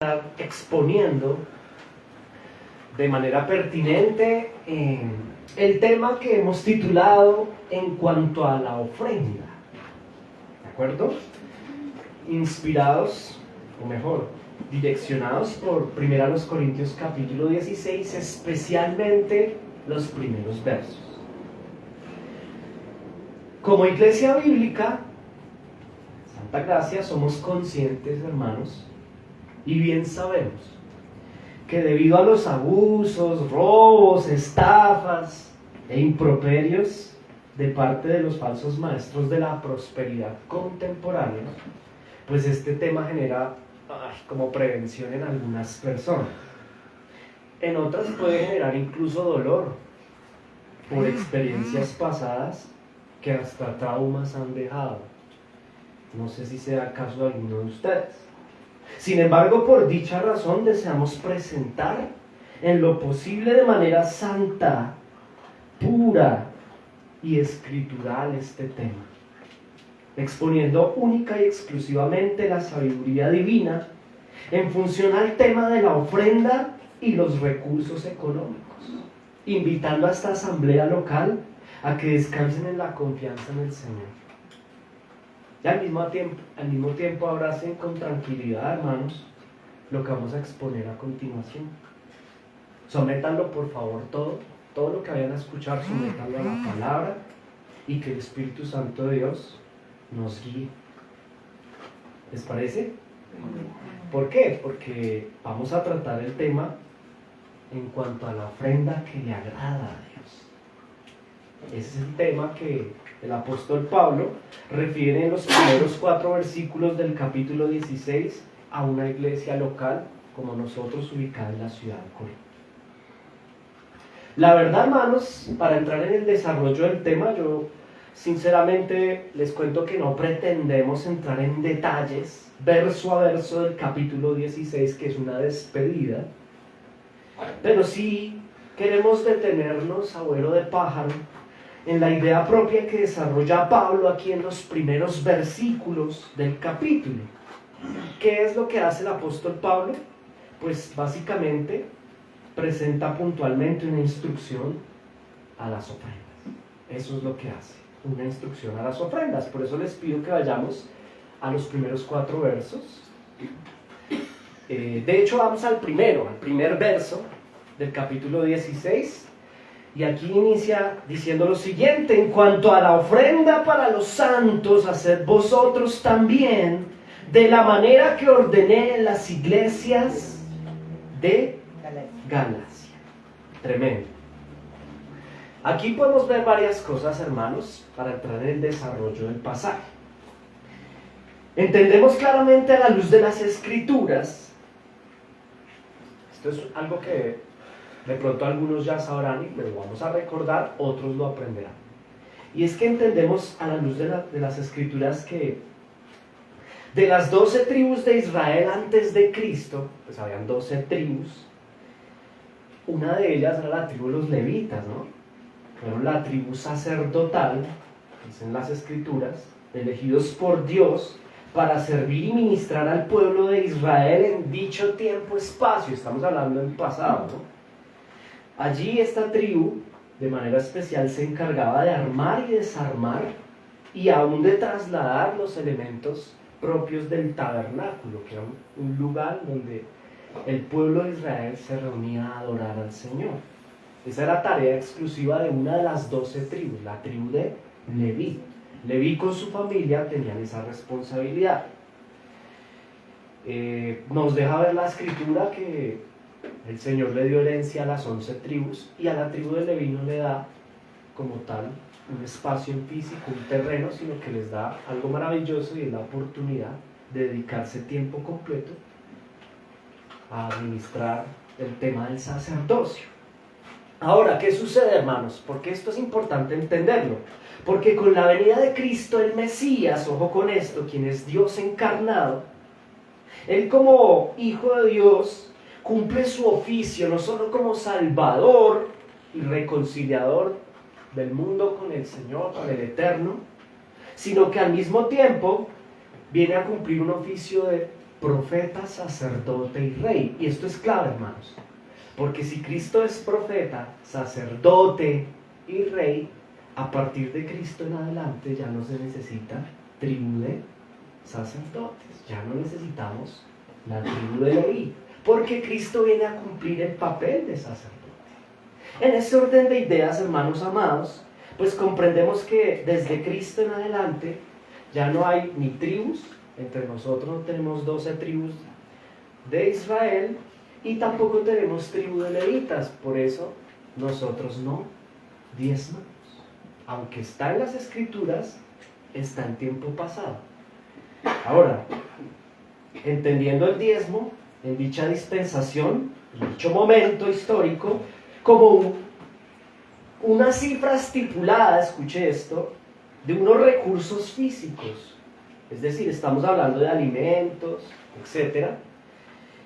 estar exponiendo de manera pertinente el tema que hemos titulado en cuanto a la ofrenda, ¿de acuerdo? Inspirados, o mejor, direccionados por 1 Corintios capítulo 16, especialmente los primeros versos. Como iglesia bíblica, Santa Gracia, somos conscientes, hermanos, y bien sabemos que debido a los abusos, robos, estafas e improperios de parte de los falsos maestros de la prosperidad contemporánea, pues este tema genera como prevención en algunas personas. En otras puede generar incluso dolor por experiencias pasadas que hasta traumas han dejado. No sé si sea caso de alguno de ustedes. Sin embargo, por dicha razón deseamos presentar en lo posible de manera santa, pura y escritural este tema, exponiendo única y exclusivamente la sabiduría divina en función al tema de la ofrenda y los recursos económicos, invitando a esta asamblea local a que descansen en la confianza en el Señor. Y al mismo tiempo abracen con tranquilidad, hermanos, lo que vamos a exponer a continuación. Sométanlo, por favor, todo lo que vayan a escuchar, sométanlo a la palabra y que el Espíritu Santo de Dios nos guíe. ¿Les parece? ¿Por qué? Porque vamos a tratar el tema en cuanto a la ofrenda que le agrada a Dios. Ese es el tema que el apóstol Pablo refiere en los primeros 4 versículos del capítulo 16 a una iglesia local como nosotros, ubicada en la ciudad de Corinto. La verdad, hermanos, para entrar en el desarrollo del tema, yo sinceramente les cuento que no pretendemos entrar en detalles verso a verso del capítulo 16, que es una despedida, pero sí queremos detenernos a vuelo de pájaro en la idea propia que desarrolla Pablo aquí en los primeros versículos del capítulo. ¿Qué es lo que hace el apóstol Pablo? Pues básicamente presenta puntualmente una instrucción a las ofrendas. Eso es lo que hace, una instrucción a las ofrendas. Por eso les pido que vayamos a los primeros 4 versos. De hecho, vamos al primer verso del capítulo 16. Y aquí inicia diciendo lo siguiente: en cuanto a la ofrenda para los santos, haced vosotros también de la manera que ordené en las iglesias de Galacia. Tremendo. Aquí podemos ver varias cosas, hermanos, para entrar en el desarrollo del pasaje. Entendemos claramente a la luz de las Escrituras. Esto es algo que de pronto algunos ya sabrán y lo vamos a recordar, otros lo aprenderán. Y es que entendemos a la luz de las Escrituras que de las 12 tribus de Israel antes de Cristo, pues habían 12 tribus. Una de ellas era la tribu de los levitas, ¿no? Fueron la tribu sacerdotal, dicen las Escrituras, elegidos por Dios para servir y ministrar al pueblo de Israel en dicho tiempo-espacio. Estamos hablando del pasado, ¿no? Allí esta tribu, de manera especial, se encargaba de armar y desarmar y aún de trasladar los elementos propios del tabernáculo, que era un lugar donde el pueblo de Israel se reunía a adorar al Señor. Esa era tarea exclusiva de una de las 12 tribus, la tribu de Leví. Leví con su familia tenían esa responsabilidad. Nos deja ver la Escritura que el Señor le dio herencia a las 11 tribus y a la tribu de Leví no le da como tal un espacio en físico, un terreno, sino que les da algo maravilloso y es la oportunidad de dedicarse tiempo completo a administrar el tema del sacerdocio. Ahora, ¿qué sucede, hermanos? Porque esto es importante entenderlo. Porque con la venida de Cristo, el Mesías, ojo con esto, quien es Dios encarnado, Él como Hijo de Dios cumple su oficio no solo como Salvador y reconciliador del mundo con el Señor, con el Eterno, sino que al mismo tiempo viene a cumplir un oficio de profeta, sacerdote y rey. Y esto es clave, hermanos, porque si Cristo es profeta, sacerdote y rey, a partir de Cristo en adelante ya no se necesita tribu de sacerdotes, ya no necesitamos la tribu de Leví, porque Cristo viene a cumplir el papel de sacerdote. En ese orden de ideas, hermanos amados, pues comprendemos que desde Cristo en adelante ya no hay ni tribus, entre nosotros no tenemos 12 tribus de Israel y tampoco tenemos tribu de levitas, por eso nosotros no diezmamos. Aunque está en las escrituras, está en tiempo pasado. Ahora, entendiendo el diezmo en dicha dispensación, en dicho momento histórico, como una cifra estipulada, escuche esto, de unos recursos físicos, es decir, estamos hablando de alimentos, etcétera,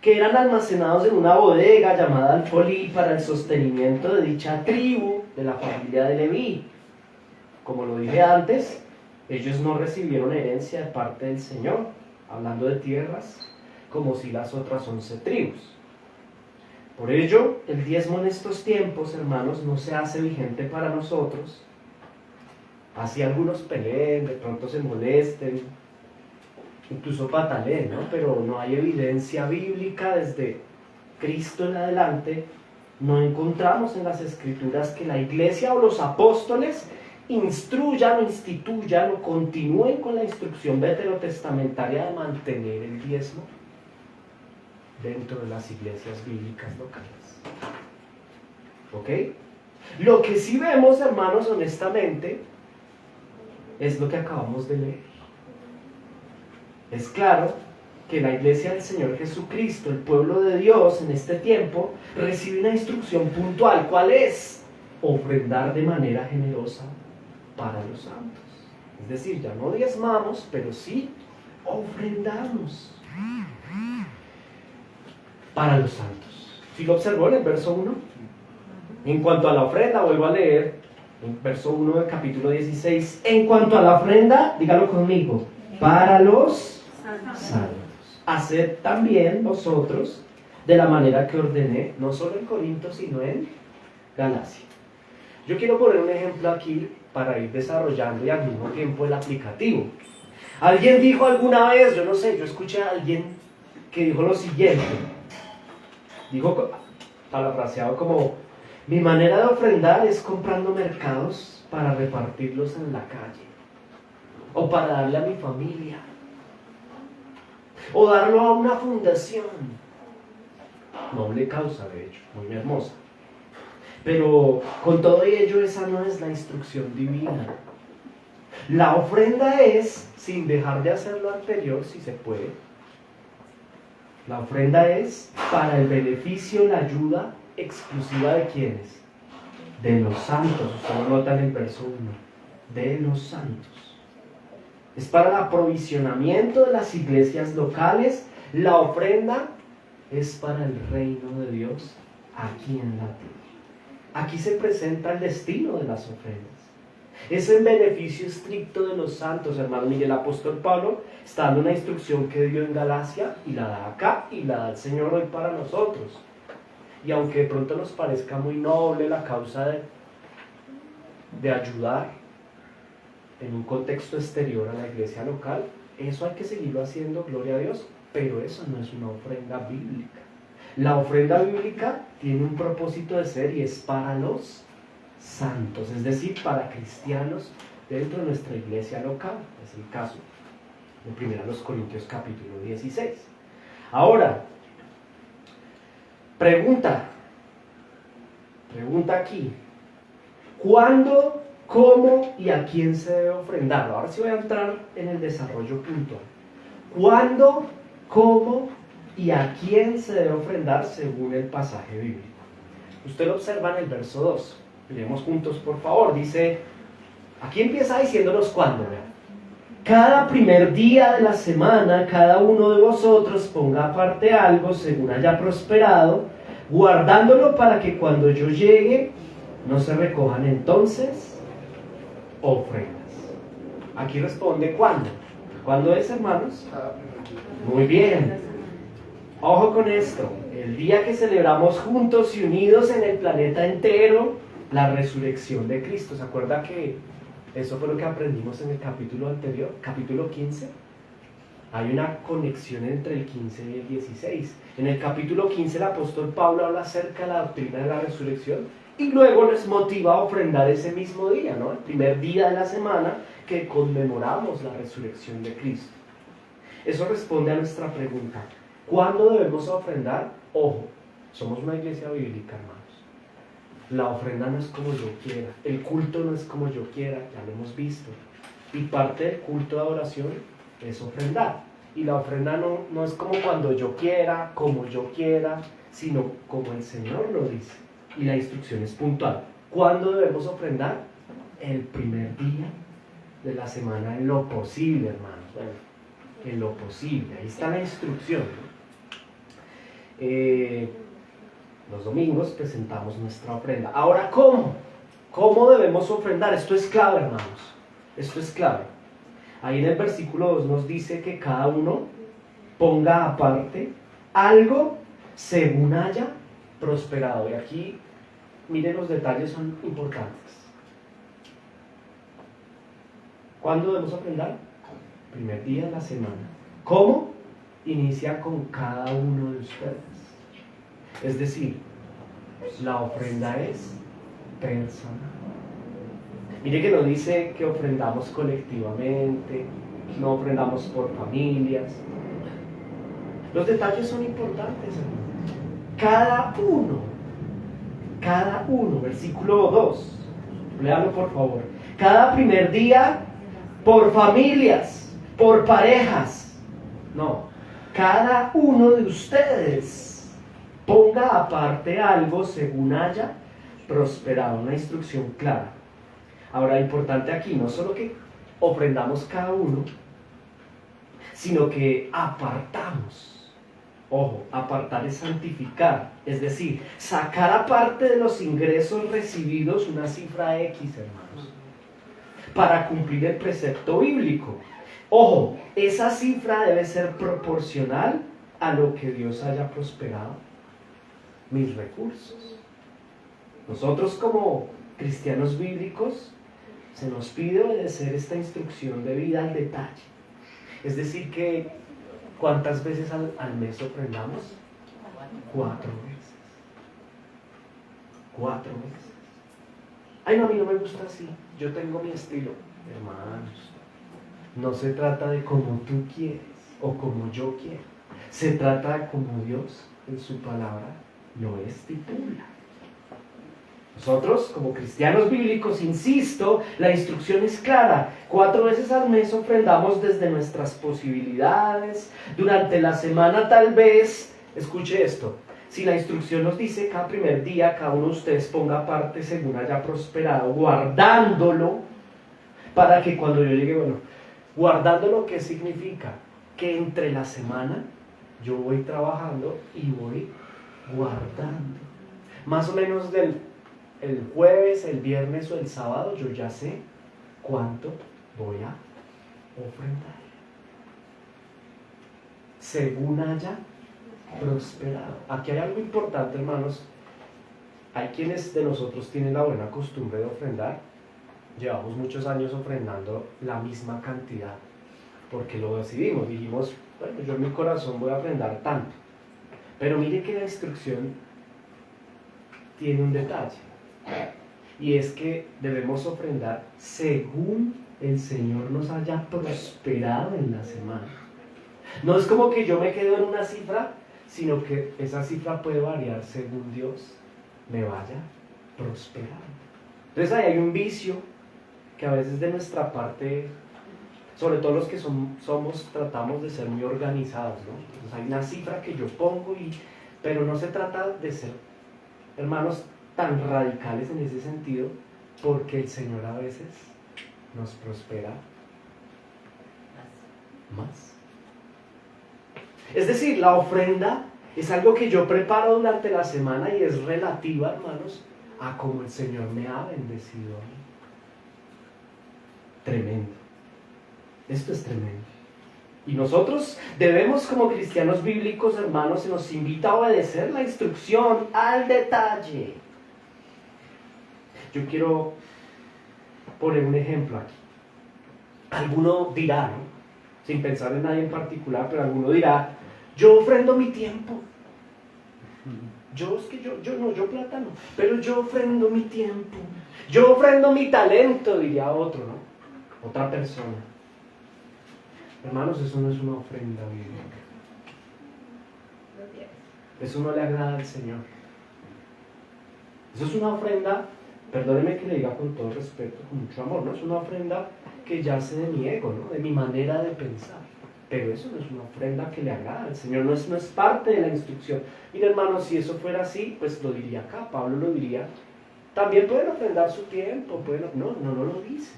que eran almacenados en una bodega llamada alfolí para el sostenimiento de dicha tribu de la familia de Leví. Como lo dije antes, ellos no recibieron herencia de parte del Señor, hablando de tierras, como si las otras 11 tribus. Por ello, el diezmo en estos tiempos, hermanos, no se hace vigente para nosotros. Así algunos peleen, de pronto se molesten, incluso pataleen, ¿no? Pero no hay evidencia bíblica desde Cristo en adelante. No encontramos en las Escrituras que la iglesia o los apóstoles instruyan o instituyan o continúen con la instrucción veterotestamentaria de mantener el diezmo dentro de las iglesias bíblicas locales. ¿Ok? Lo que sí vemos, hermanos, honestamente, es lo que acabamos de leer. Es claro que la iglesia del Señor Jesucristo, el pueblo de Dios en este tiempo, recibe una instrucción puntual. ¿Cuál es? Ofrendar de manera generosa para los santos. Es decir, ya no diezmamos, pero sí ofrendamos para los santos. ¿Sí lo observó en el verso 1? En cuanto a la ofrenda, vuelvo a leer, en verso 1 del capítulo 16. En cuanto a la ofrenda, dígalo conmigo, para los santos. Haced también vosotros de la manera que ordené, no solo en Corinto, sino en Galacia. Yo quiero poner un ejemplo aquí para ir desarrollando y al mismo tiempo el aplicativo. Alguien dijo alguna vez, yo no sé, yo escuché a alguien que dijo lo siguiente. Dijo, parafraseado como, mi manera de ofrendar es comprando mercados para repartirlos en la calle, o para darle a mi familia, o darlo a una fundación. Noble causa, de hecho, muy hermosa. Pero con todo ello, esa no es la instrucción divina. La ofrenda es, sin dejar de hacer lo anterior, si se puede, la ofrenda es para el beneficio, la ayuda exclusiva de ¿quiénes? De los santos. Usted lo nota en el verso 1. De los santos. Es para el aprovisionamiento de las iglesias locales. La ofrenda es para el reino de Dios aquí en la tierra. Aquí se presenta el destino de las ofrendas. Es en beneficio estricto de los santos, hermano. Mire, el apóstol Pablo está dando una instrucción que dio en Galacia y la da acá y la da el Señor hoy para nosotros. Y aunque de pronto nos parezca muy noble la causa de ayudar en un contexto exterior a la iglesia local, eso hay que seguirlo haciendo, gloria a Dios, pero eso no es una ofrenda bíblica. La ofrenda bíblica tiene un propósito de ser y es para los santos, es decir, para cristianos dentro de nuestra iglesia local. Es el caso de 1 Corintios capítulo 16. Ahora, pregunta aquí, ¿cuándo, cómo y a quién se debe ofrendar? Ahora sí voy a entrar en el desarrollo puntual. ¿Cuándo, cómo y a quién se debe ofrendar según el pasaje bíblico? Usted lo observa en el verso 2. Miremos juntos, por favor. Dice, aquí empieza diciéndonos cuándo. Vean. Cada primer día de la semana, cada uno de vosotros ponga aparte algo según haya prosperado, guardándolo para que cuando yo llegue no se recojan entonces ofrendas. Aquí responde cuándo. ¿Cuándo es, hermanos? Muy bien. Ojo con esto, el día que celebramos juntos y unidos en el planeta entero la resurrección de Cristo. ¿Se acuerda que eso fue lo que aprendimos en el capítulo anterior, capítulo 15? Hay una conexión entre el 15 y el 16. En el capítulo 15 el apóstol Pablo habla acerca de la doctrina de la resurrección y luego les motiva a ofrendar ese mismo día, ¿no? El primer día de la semana que conmemoramos la resurrección de Cristo. Eso responde a nuestra pregunta: ¿cuándo debemos ofrendar? Ojo, somos una iglesia bíblica, hermanos. La ofrenda no es como yo quiera, el culto no es como yo quiera, ya lo hemos visto. Y parte del culto de adoración es ofrendar. Y la ofrenda no es como cuando yo quiera, como yo quiera, sino como el Señor lo dice. Y la instrucción es puntual. ¿Cuándo debemos ofrendar? El primer día de la semana, en lo posible, hermanos. Bueno, en lo posible. Ahí está la instrucción, ¿no? Los domingos presentamos nuestra ofrenda. Ahora, ¿cómo? ¿Cómo debemos ofrendar? Esto es clave, hermanos. Esto es clave. Ahí en el versículo 2 nos dice que cada uno ponga aparte algo según haya prosperado. Y aquí, miren, los detalles son importantes. ¿Cuándo debemos ofrendar? Primer día de la semana. ¿Cómo? Inicia con cada uno de ustedes. Es decir, la ofrenda es personal. Mire que no dice que ofrendamos colectivamente, no ofrendamos por familias. Los detalles son importantes, hermano. Cada uno, versículo 2, léalo por favor. Cada primer día por familias, por parejas. No, cada uno de ustedes ponga aparte algo según haya prosperado. Una instrucción clara. Ahora, importante aquí, no solo que ofrendamos cada uno, sino que apartamos. Ojo, apartar es santificar, es decir, sacar aparte de los ingresos recibidos una cifra X, hermanos, para cumplir el precepto bíblico. Ojo, esa cifra debe ser proporcional a lo que Dios haya prosperado mis recursos. Nosotros como cristianos bíblicos se nos pide obedecer esta instrucción de vida al detalle. Es decir que, ¿cuántas veces al mes ofrendamos? 4 veces. 4 veces. Ay, no, a mí no me gusta así. Yo tengo mi estilo. Hermanos, no se trata de como tú quieres o como yo quiero. Se trata de como Dios en su palabra lo estipula. Nosotros, como cristianos bíblicos, insisto, la instrucción es clara. 4 veces al mes ofrendamos desde nuestras posibilidades. Durante la semana tal vez, escuche esto, si la instrucción nos dice cada primer día, cada uno de ustedes ponga aparte según haya prosperado, guardándolo, para que cuando yo llegue, bueno, guardándolo, ¿qué significa? Que entre la semana yo voy trabajando y voy guardando. Más o menos del el jueves, el viernes o el sábado yo ya sé cuánto voy a ofrendar según haya prosperado. Aquí hay algo importante, hermanos. Hay quienes de nosotros tienen la buena costumbre de ofrendar. Llevamos muchos años ofrendando la misma cantidad porque lo decidimos. Dijimos, bueno, yo en mi corazón voy a ofrendar tanto. Pero mire que la instrucción tiene un detalle. Y es que debemos ofrendar según el Señor nos haya prosperado en la semana. No es como que yo me quedo en una cifra, sino que esa cifra puede variar según Dios me vaya prosperando. Entonces ahí hay un vicio que a veces de nuestra parte, sobre todo los que somos, tratamos de ser muy organizados, ¿no? Entonces hay una cifra que yo pongo, pero no se trata de ser, hermanos, tan radicales en ese sentido, porque el Señor a veces nos prospera más. Es decir, la ofrenda es algo que yo preparo durante la semana y es relativa, hermanos, a cómo el Señor me ha bendecido a mí. Tremendo. Esto es tremendo. Y nosotros debemos, como cristianos bíblicos, hermanos, se nos invita a obedecer la instrucción al detalle. Yo quiero poner un ejemplo aquí. Alguno dirá, ¿no? Sin pensar en nadie en particular, pero alguno dirá, yo ofrendo mi tiempo. Yo plata no, pero yo ofrendo mi tiempo. Yo ofrendo mi talento, diría otro, ¿no? Otra persona. Hermanos, eso no es una ofrenda bíblica. Eso no le agrada al Señor. Eso es una ofrenda, perdóneme que le diga con todo respeto, con mucho amor, ¿no? Es una ofrenda que yace de mi ego, ¿no? De mi manera de pensar. Pero eso no es una ofrenda que le agrada al Señor, no es parte de la instrucción. Mira, hermanos, si eso fuera así, pues lo diría acá, Pablo lo diría. También pueden ofrendar su tiempo, no lo dice.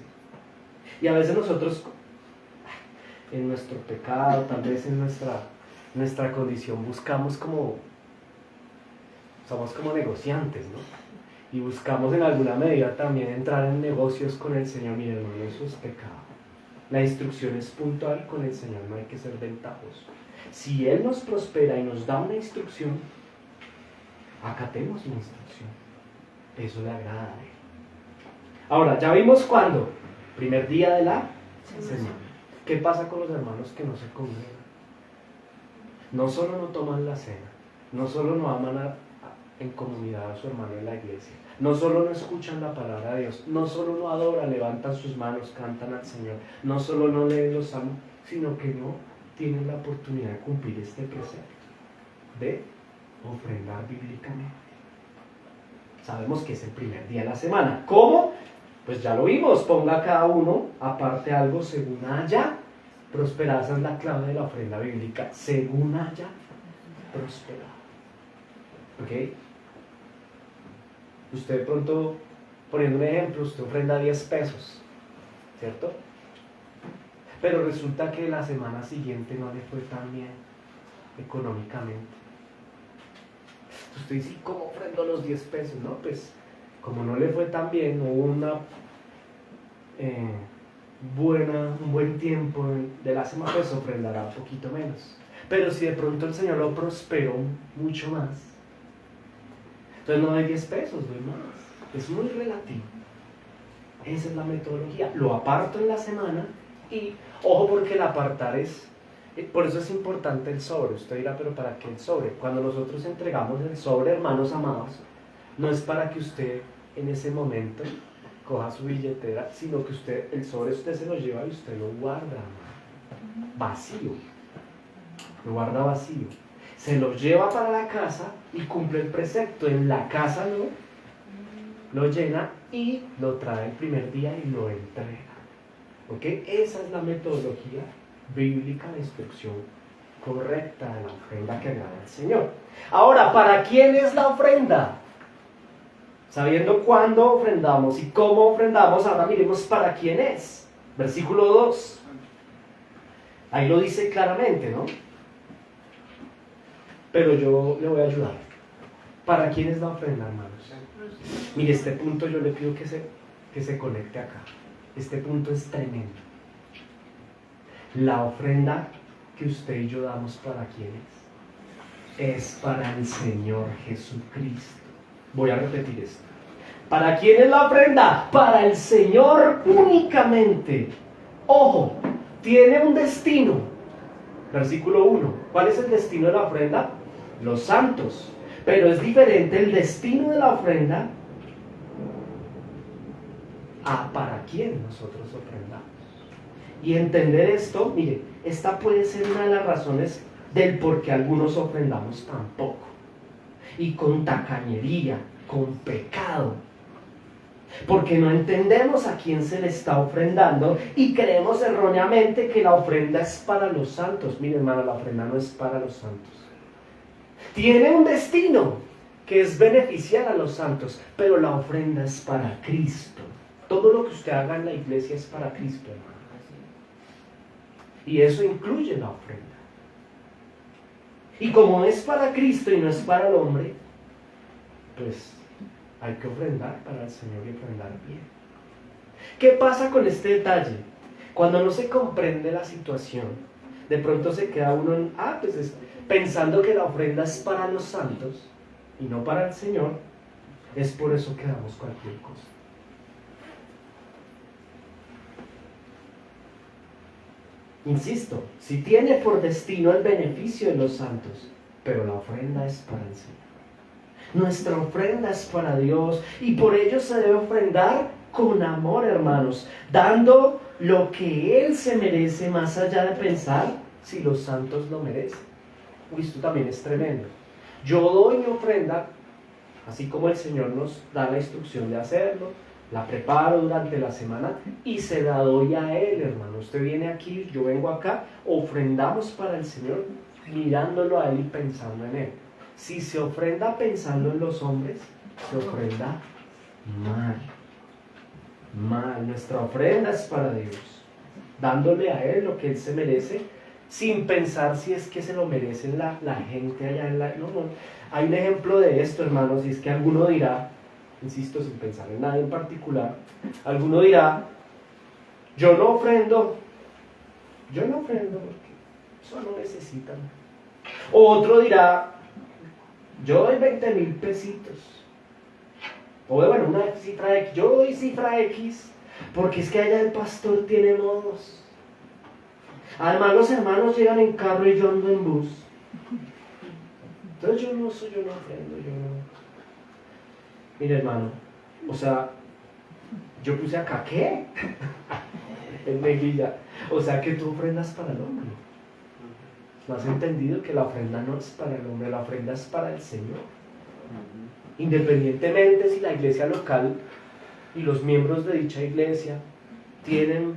Y a veces nosotros, en nuestro pecado, tal vez en nuestra condición, buscamos somos como negociantes, ¿no? Y buscamos en alguna medida también entrar en negocios con el Señor. Mire, hermano, eso es pecado. La instrucción es puntual con el Señor, no hay que ser ventajoso. Si Él nos prospera y nos da una instrucción, acatemos la instrucción. Eso le agrada a Él. Ahora, ya vimos cuándo. Primer día de la semana. ¿Qué pasa con los hermanos que no se congregan? No solo no toman la cena, no solo no aman en comunidad a su hermano en la iglesia, no solo no escuchan la palabra de Dios, no solo no adoran, levantan sus manos, cantan al Señor, no solo no leen los salmos, sino que no tienen la oportunidad de cumplir este precepto de ofrendar bíblicamente. Sabemos que es el primer día de la semana. ¿Cómo? Pues ya lo vimos, ponga cada uno aparte algo según haya prosperado. Esa es la clave de la ofrenda bíblica, según haya prosperado. ¿Ok? Usted de pronto, poniendo un ejemplo, usted ofrenda 10 pesos, ¿cierto? Pero resulta que la semana siguiente no le fue tan bien económicamente. Usted dice, ¿cómo ofrendo los 10 pesos? No, pues como no le fue tan bien, no hubo un buen tiempo de la semana, pues ofrendará un poquito menos. Pero si de pronto el Señor lo prosperó mucho más, entonces no doy 10 pesos, doy más. Es muy relativo. Esa es la metodología. Lo aparto en la semana y, ojo, porque el apartar por eso es importante el sobre. Usted dirá, pero ¿para qué el sobre? Cuando nosotros entregamos el sobre, hermanos amados, no es para que usted en ese momento coja su billetera, sino que el sobre usted se lo lleva y usted lo guarda vacío. Lo guarda vacío. Se lo lleva para la casa y cumple el precepto. En la casa lo llena y lo trae el primer día y lo entrega. ¿Ok? Esa es la metodología bíblica de instrucción correcta de la ofrenda que agrada al Señor. Ahora, ¿para quién es la ofrenda? Sabiendo cuándo ofrendamos y cómo ofrendamos, ahora miremos para quién es. Versículo 2. Ahí lo dice claramente, ¿no? Pero yo le voy a ayudar. ¿Para quién es la ofrenda, hermanos? Mire, este punto yo le pido que se conecte acá. Este punto es tremendo. La ofrenda que usted y yo damos, ¿para quién es? Es para el Señor Jesucristo. Voy a repetir esto. ¿Para quién es la ofrenda? Para el Señor únicamente. Ojo, tiene un destino. Versículo 1. ¿Cuál es el destino de la ofrenda? Los santos. Pero es diferente el destino de la ofrenda a para quién nosotros ofrendamos. Y entender esto, mire, esta puede ser una de las razones del por qué algunos ofrendamos tan poco. Y con tacañería, con pecado. Porque no entendemos a quién se le está ofrendando y creemos erróneamente que la ofrenda es para los santos. Mire, hermano, la ofrenda no es para los santos. Tiene un destino que es beneficiar a los santos, pero la ofrenda es para Cristo. Todo lo que usted haga en la iglesia es para Cristo, hermano. Y eso incluye la ofrenda. Y como es para Cristo y no es para el hombre, pues hay que ofrendar para el Señor y ofrendar bien. ¿Qué pasa con este detalle? Cuando no se comprende la situación, De pronto se queda uno pensando que la ofrenda es para los santos y no para el Señor. Es por eso que damos cualquier cosa. Insisto, si tiene por destino el beneficio de los santos, pero la ofrenda es para el Señor. Nuestra ofrenda es para Dios y por ello se debe ofrendar con amor, hermanos, dando lo que Él se merece más allá de pensar si los santos lo merecen. Uy, esto también es tremendo. Yo doy mi ofrenda, así como el Señor nos da la instrucción de hacerlo, la preparo durante la semana y se la doy a Él, hermano. Usted viene aquí, yo vengo acá, ofrendamos para el Señor, mirándolo a Él y pensando en Él. Si se ofrenda pensando en los hombres, se ofrenda mal. Nuestra ofrenda es para Dios, dándole a Él lo que Él se merece, sin pensar si es que se lo merecen la gente allá en la... No. Hay un ejemplo de esto, hermanos, y es que alguno dirá, insisto, sin pensar en nada en particular, alguno dirá, yo no ofrendo porque eso no necesitan. O otro dirá, yo doy 20,000 pesitos. O bueno, una cifra X, yo doy cifra X, porque es que allá el pastor tiene modos. Además los hermanos llegan en carro y yo ando en bus. Entonces yo no ofrendo, yo no. Mire, hermano, o sea, yo puse acá, ¿qué? En negrilla. O sea que tú ofrendas para el hombre. ¿No has entendido que la ofrenda no es para el hombre, la ofrenda es para el Señor? Independientemente si la iglesia local y los miembros de dicha iglesia tienen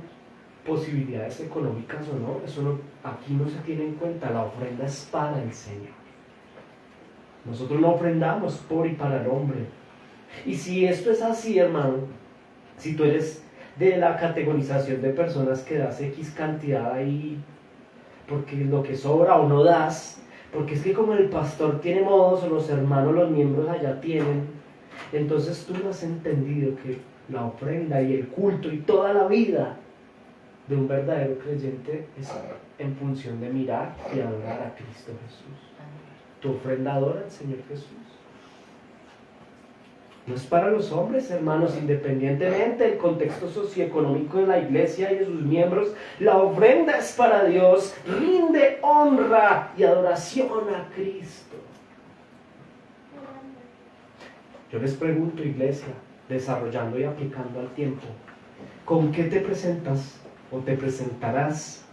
posibilidades económicas o no, eso no, aquí no se tiene en cuenta, la ofrenda es para el Señor. Nosotros no ofrendamos por y para el hombre. Y si esto es así, hermano, si tú eres de la categorización de personas que das X cantidad ahí, porque lo que sobra o no das, porque es que como el pastor tiene modos o los hermanos, los miembros allá tienen, entonces tú no has entendido que la ofrenda y el culto y toda la vida de un verdadero creyente es en función de mirar y adorar a Cristo Jesús. Tu ofrenda adora al Señor Jesús. No es para los hombres, hermanos, independientemente del contexto socioeconómico de la iglesia y de sus miembros, la ofrenda es para Dios, rinde honra y adoración a Cristo. Yo les pregunto, iglesia, desarrollando y aplicando al tiempo, ¿con qué te presentas o te presentarás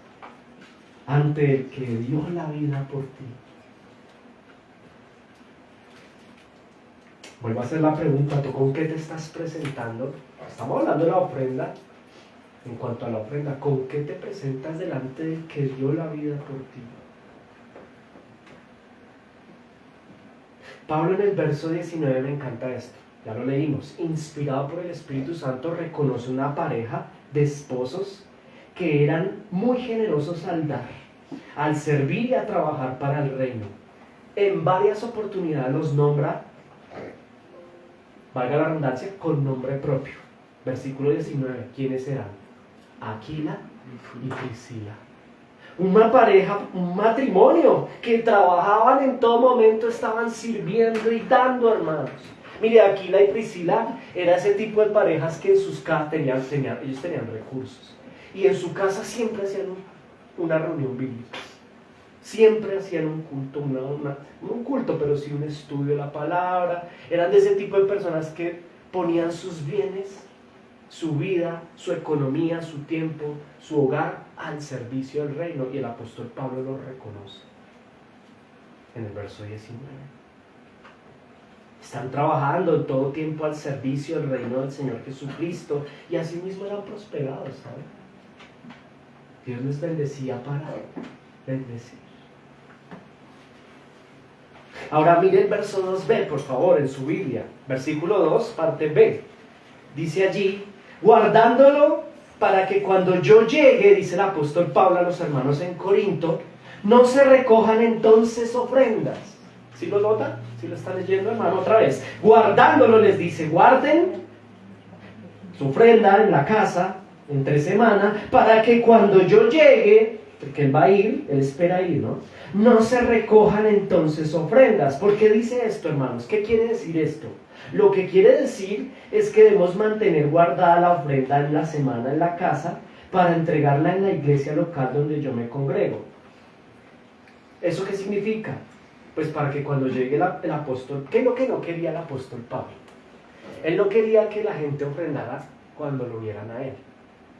ante el que dio la vida por ti? Vuelvo a hacer la pregunta, ¿tú con qué te estás presentando? Estamos hablando de la ofrenda. En cuanto a la ofrenda, ¿con qué te presentas delante del que dio la vida por ti? Pablo en el verso 19 me encanta esto, ya lo leímos, inspirado por el Espíritu Santo reconoce una pareja de esposos que eran muy generosos al dar, al servir y a trabajar para el reino. En varias oportunidades los nombra, valga la redundancia, con nombre propio. Versículo 19, ¿quiénes eran? Aquila y Priscila. Una pareja, un matrimonio que trabajaban en todo momento, estaban sirviendo y dando, hermanos. Mire, Aquila y Priscila era ese tipo de parejas que en sus casas ellos tenían recursos. Y en su casa siempre hacían una reunión bíblica. Siempre hacían un culto, no un culto, pero sí un estudio de la palabra. Eran de ese tipo de personas que ponían sus bienes, su vida, su economía, su tiempo, su hogar al servicio del reino. Y el apóstol Pablo lo reconoce en el verso 19. Están trabajando en todo tiempo al servicio del reino del Señor Jesucristo y así mismo eran prosperados, ¿saben? Dios les bendecía para bendecir. Ahora mire el verso 2b, por favor, en su Biblia. Versículo 2, parte B. Dice allí, guardándolo para que cuando yo llegue, dice el apóstol Pablo a los hermanos en Corinto, no se recojan entonces ofrendas. ¿Sí lo notan? ¿Sí lo están leyendo, hermano? Otra vez. Guardándolo les dice, guarden su ofrenda en la casa, entre semana, para que cuando yo llegue, porque él va a ir, él espera ir, ¿no? No se recojan entonces ofrendas. ¿Por qué dice esto, hermanos? ¿Qué quiere decir esto? Lo que quiere decir es que debemos mantener guardada la ofrenda en la semana en la casa para entregarla en la iglesia local donde yo me congrego. ¿Eso qué significa? Pues para que cuando llegue el apóstol, ¿qué es lo que no quería el apóstol Pablo? Él no quería que la gente ofrendara cuando lo vieran a él.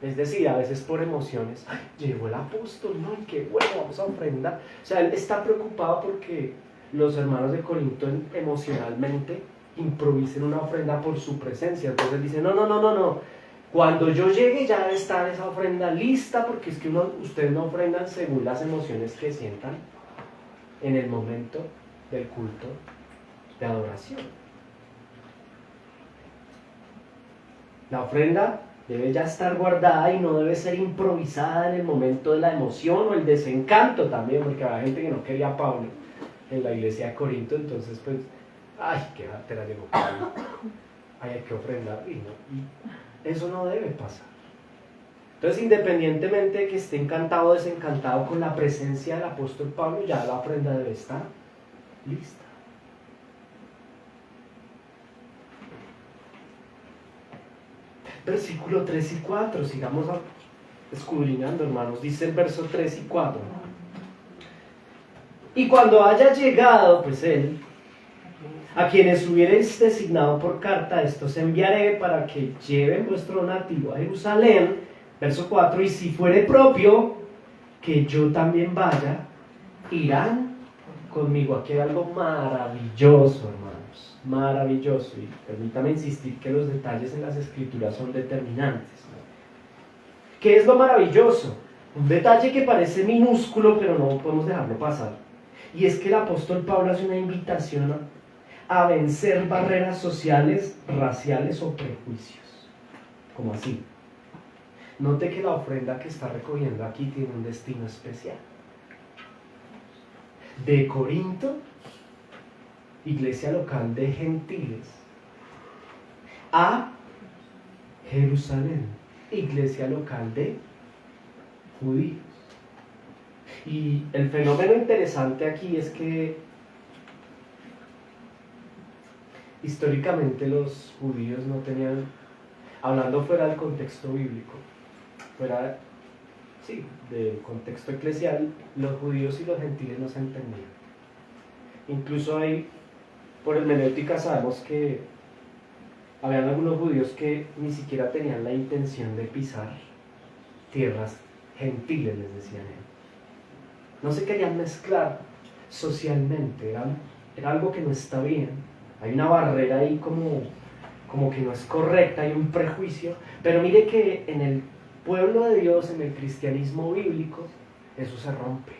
Es decir, a veces por emociones, ¡ay, llegó el apóstol! ¡No, qué bueno, vamos a ofrendar! O sea, él está preocupado porque los hermanos de Corinto emocionalmente improvisen una ofrenda por su presencia. Entonces él dice, no. Cuando yo llegue ya debe estar esa ofrenda lista, porque es que ustedes no ofrendan según las emociones que sientan en el momento del culto de adoración. La ofrenda debe ya estar guardada y no debe ser improvisada en el momento de la emoción o el desencanto también, porque había gente que no quería a Pablo en la iglesia de Corinto, entonces pues, ¡ay, qué batera llegó Pablo! ¡Ay, hay que ofrendar! Y eso no debe pasar. Entonces, independientemente de que esté encantado o desencantado con la presencia del apóstol Pablo, ya la ofrenda debe estar lista. Versículo 3 y 4, sigamos escudriñando, hermanos. Dice el verso 3 y 4. Y cuando haya llegado, pues él, a quienes hubierais designado por carta, estos enviaré para que lleven vuestro donativo a Jerusalén. Verso 4, y si fuere propio que yo también vaya, irán conmigo. Aquí hay algo maravilloso, hermanos, maravilloso, y permítame insistir que los detalles en las escrituras son determinantes. ¿Qué es lo maravilloso? Un detalle que parece minúsculo, pero no podemos dejarlo pasar, y es que el apóstol Pablo hace una invitación a vencer barreras sociales, raciales o prejuicios. ¿Cómo así? Note que la ofrenda que está recogiendo aquí tiene un destino especial. De Corinto, iglesia local de gentiles, a Jerusalén, iglesia local de judíos. Y el fenómeno interesante aquí es que históricamente los judíos no tenían, hablando fuera del contexto bíblico, fuera, sí, del contexto eclesial, los judíos y los gentiles no se entendían. Incluso hay, por hermenéutica sabemos que habían algunos judíos que ni siquiera tenían la intención de pisar tierras gentiles, les decían ellos. No se querían mezclar socialmente, era algo que no está bien. Hay una barrera ahí como que no es correcta, hay un prejuicio, pero mire que en el pueblo de Dios, en el cristianismo bíblico, eso se rompe.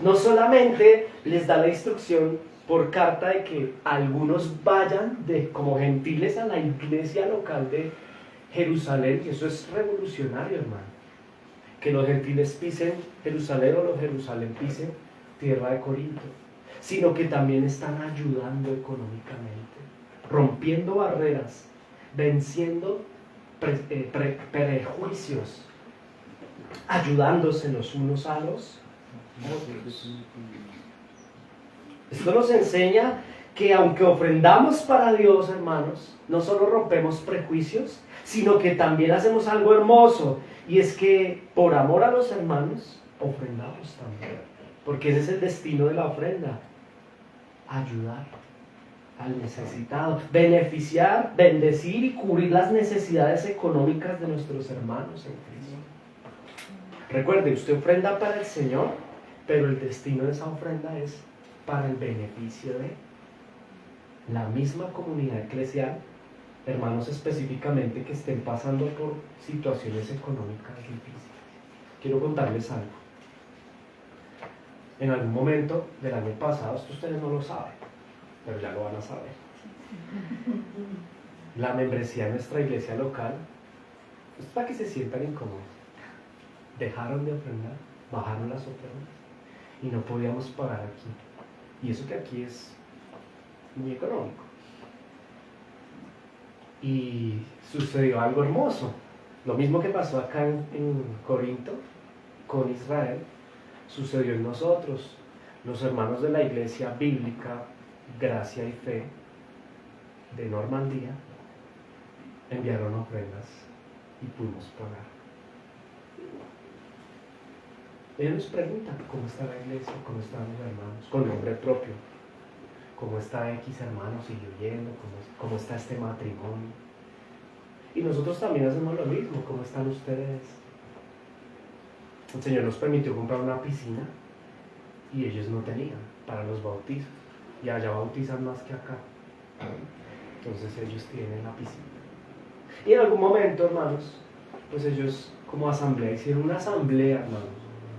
No solamente les da la instrucción por carta de que algunos vayan como gentiles a la iglesia local de Jerusalén, y eso es revolucionario, hermano, que los gentiles pisen Jerusalén o los Jerusalén pisen tierra de Corinto, sino que también están ayudando económicamente, rompiendo barreras, venciendo prejuicios, ayudándose los unos a los otros. Esto nos enseña que aunque ofrendamos para Dios, hermanos, no solo rompemos prejuicios, sino que también hacemos algo hermoso, y es que por amor a los hermanos ofrendamos también, porque ese es el destino de la ofrenda: ayudar al necesitado, beneficiar, bendecir y cubrir las necesidades económicas de nuestros hermanos en Cristo. Recuerde, usted ofrenda para el Señor, pero el destino de esa ofrenda es para el beneficio de la misma comunidad eclesial, hermanos específicamente que estén pasando por situaciones económicas difíciles. Quiero contarles algo. En algún momento del año pasado, esto ustedes no lo saben, pero ya lo van a saber, la membresía de nuestra iglesia local, es para que se sientan incómodos, dejaron de ofrendar, bajaron las ofrendas y no podíamos pagar aquí. Y eso que aquí es muy económico. Y sucedió algo hermoso, lo mismo que pasó acá en Corinto, con Israel, sucedió en nosotros. Los hermanos de la iglesia bíblica, Gracia y Fe, de Normandía, enviaron ofrendas y pudimos pagar. Ellos nos preguntan cómo está la iglesia, cómo están los hermanos, con nombre propio, cómo está X hermano siguiendo, cómo está este matrimonio. Y nosotros también hacemos lo mismo, cómo están ustedes. El Señor nos permitió comprar una piscina y ellos no tenían para los bautizos. Y allá bautizan más que acá. Entonces ellos tienen la piscina. Y en algún momento, hermanos, pues ellos como asamblea hicieron una asamblea, hermanos,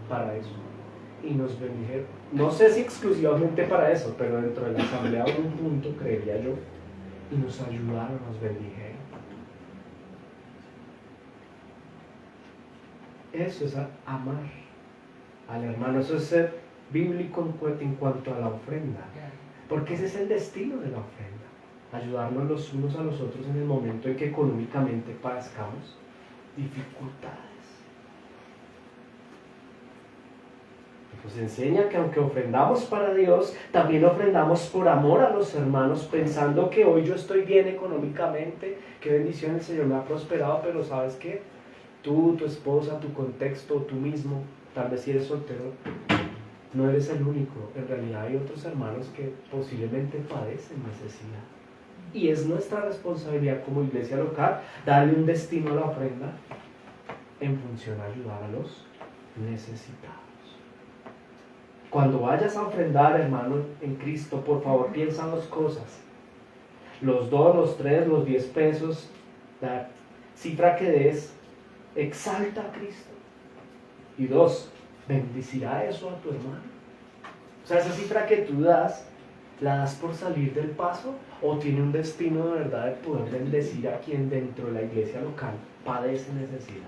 para eso. Y nos bendijeron. No sé si exclusivamente para eso, pero dentro de la asamblea hubo un punto, creería yo, y nos ayudaron, nos bendijeron. Eso es amar al hermano, eso es ser bíblico en cuanto a la ofrenda, porque ese es el destino de la ofrenda, ayudarnos los unos a los otros en el momento en que económicamente padezcamos dificultades. Nos enseña que aunque ofrendamos para Dios, también ofrendamos por amor a los hermanos, pensando que hoy yo estoy bien económicamente, qué bendición, el Señor me ha prosperado, pero ¿sabes qué? Tú, tu esposa, tu contexto, tú mismo, tal vez si eres soltero, no eres el único. En realidad hay otros hermanos que posiblemente padecen necesidad. Y es nuestra responsabilidad como iglesia local darle un destino a la ofrenda en función a ayudar a los necesitados. Cuando vayas a ofrendar, hermano, en Cristo, por favor, piensa en 2 cosas. Los 2, los 3, los 10 pesos, la cifra que des, exalta a Cristo. Y 2, bendecirá eso a tu hermano. O sea, esa cifra que tú das, ¿la das por salir del paso o tiene un destino de verdad de poder bendecir a quien dentro de la iglesia local padece necesidad?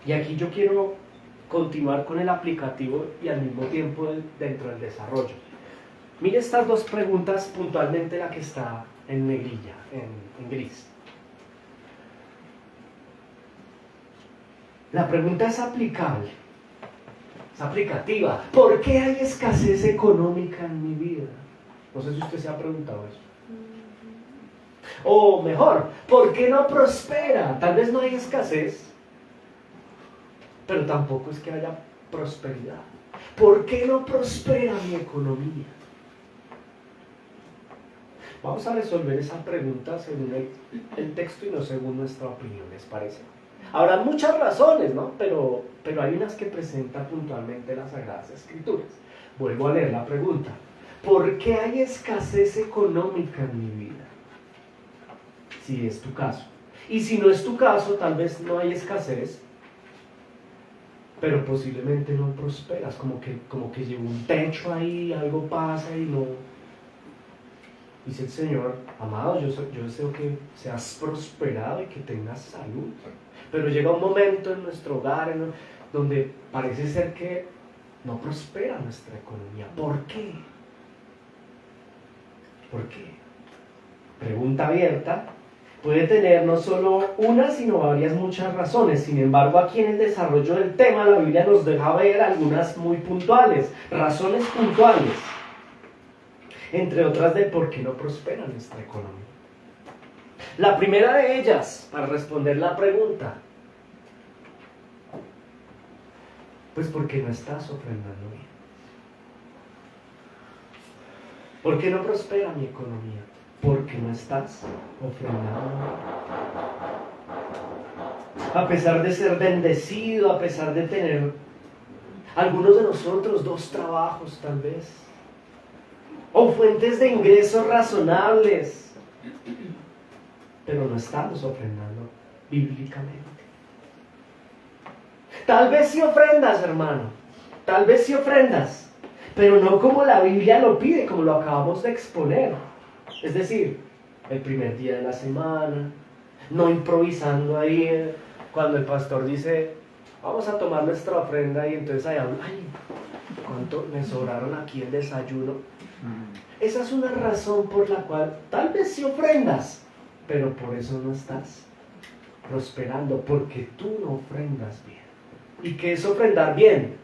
Y aquí yo quiero continuar con el aplicativo y al mismo tiempo dentro del desarrollo. Mire estas 2 preguntas, puntualmente la que está en negrilla, en gris. La pregunta es aplicable, es aplicativa. ¿Por qué hay escasez económica en mi vida? No sé si usted se ha preguntado eso. O mejor, ¿por qué no prospera? Tal vez no hay escasez, pero tampoco es que haya prosperidad. ¿Por qué no prospera mi economía? Vamos a resolver esa pregunta según el texto y no según nuestra opinión, ¿les parece? Habrá muchas razones, ¿no? Pero hay unas que presenta puntualmente las Sagradas Escrituras. Vuelvo a leer la pregunta. ¿Por qué hay escasez económica en mi vida? Si es tu caso. Y si no es tu caso, tal vez no hay escasez, pero posiblemente no prosperas, como que llegó un techo ahí, algo pasa y no. Dice el Señor, amado, yo deseo que seas prosperado y que tengas salud. Pero llega un momento en nuestro hogar donde parece ser que no prospera nuestra economía. ¿Por qué? ¿Por qué? Pregunta abierta. Puede tener no solo una, sino muchas razones. Sin embargo, aquí en el desarrollo del tema, la Biblia nos deja ver algunas muy puntuales, razones puntuales, entre otras de por qué no prospera nuestra economía. La primera de ellas, para responder la pregunta, pues porque no estás ofrendando bien. ¿Por qué no prospera mi economía? Porque no estás ofrendando. A pesar de ser bendecido, a pesar de tener algunos de nosotros 2 trabajos tal vez, o fuentes de ingresos razonables, pero no estamos ofrendando bíblicamente. Tal vez si ofrendas, hermano, tal vez si ofrendas, pero no como la Biblia lo pide, como lo acabamos de exponer. Es decir, el primer día de la semana, no improvisando ahí cuando el pastor dice, vamos a tomar nuestra ofrenda y entonces hay algo, ay, ¿cuánto me sobraron aquí el desayuno? Esa es una razón por la cual tal vez sí ofrendas, pero por eso no estás prosperando porque tú no ofrendas bien. ¿Y qué es ofrendar bien?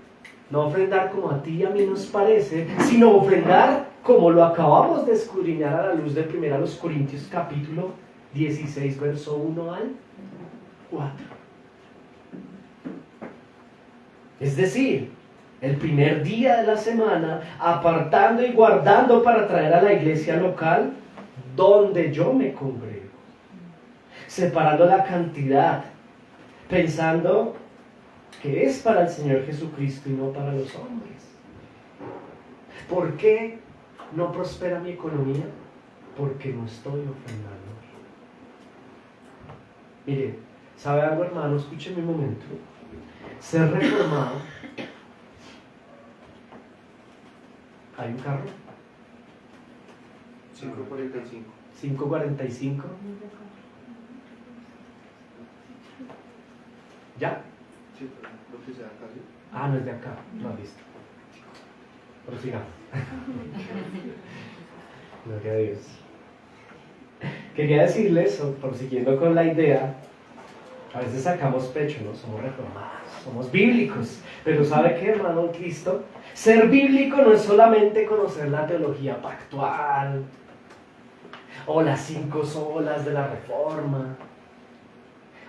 No ofrendar como a ti y a mí nos parece, sino ofrendar como lo acabamos de escudriñar a la luz de 1 Corintios capítulo 16, verso 1 al 4. Es decir, el primer día de la semana, apartando y guardando para traer a la iglesia local donde yo me congrego, separando la cantidad, pensando que es para el Señor Jesucristo y no para los hombres. ¿Por qué no prospera mi economía? Porque no estoy ofrendando bien. Mire, ¿sabe algo, hermano? Escúcheme un momento. Ser reformado. ¿Hay un carro? 5:45. 5:45. ¿Ya? Sí, pero creo que sea casi. Ah, no es de acá. No, listo. Prosigamos. Gloria a Dios. Quería decirles, prosiguiendo con la idea, a veces sacamos pecho, ¿no? Somos reformados, somos bíblicos. Pero ¿sabe qué, hermano Cristo? Ser bíblico no es solamente conocer la teología pactual o las 5 solas de la Reforma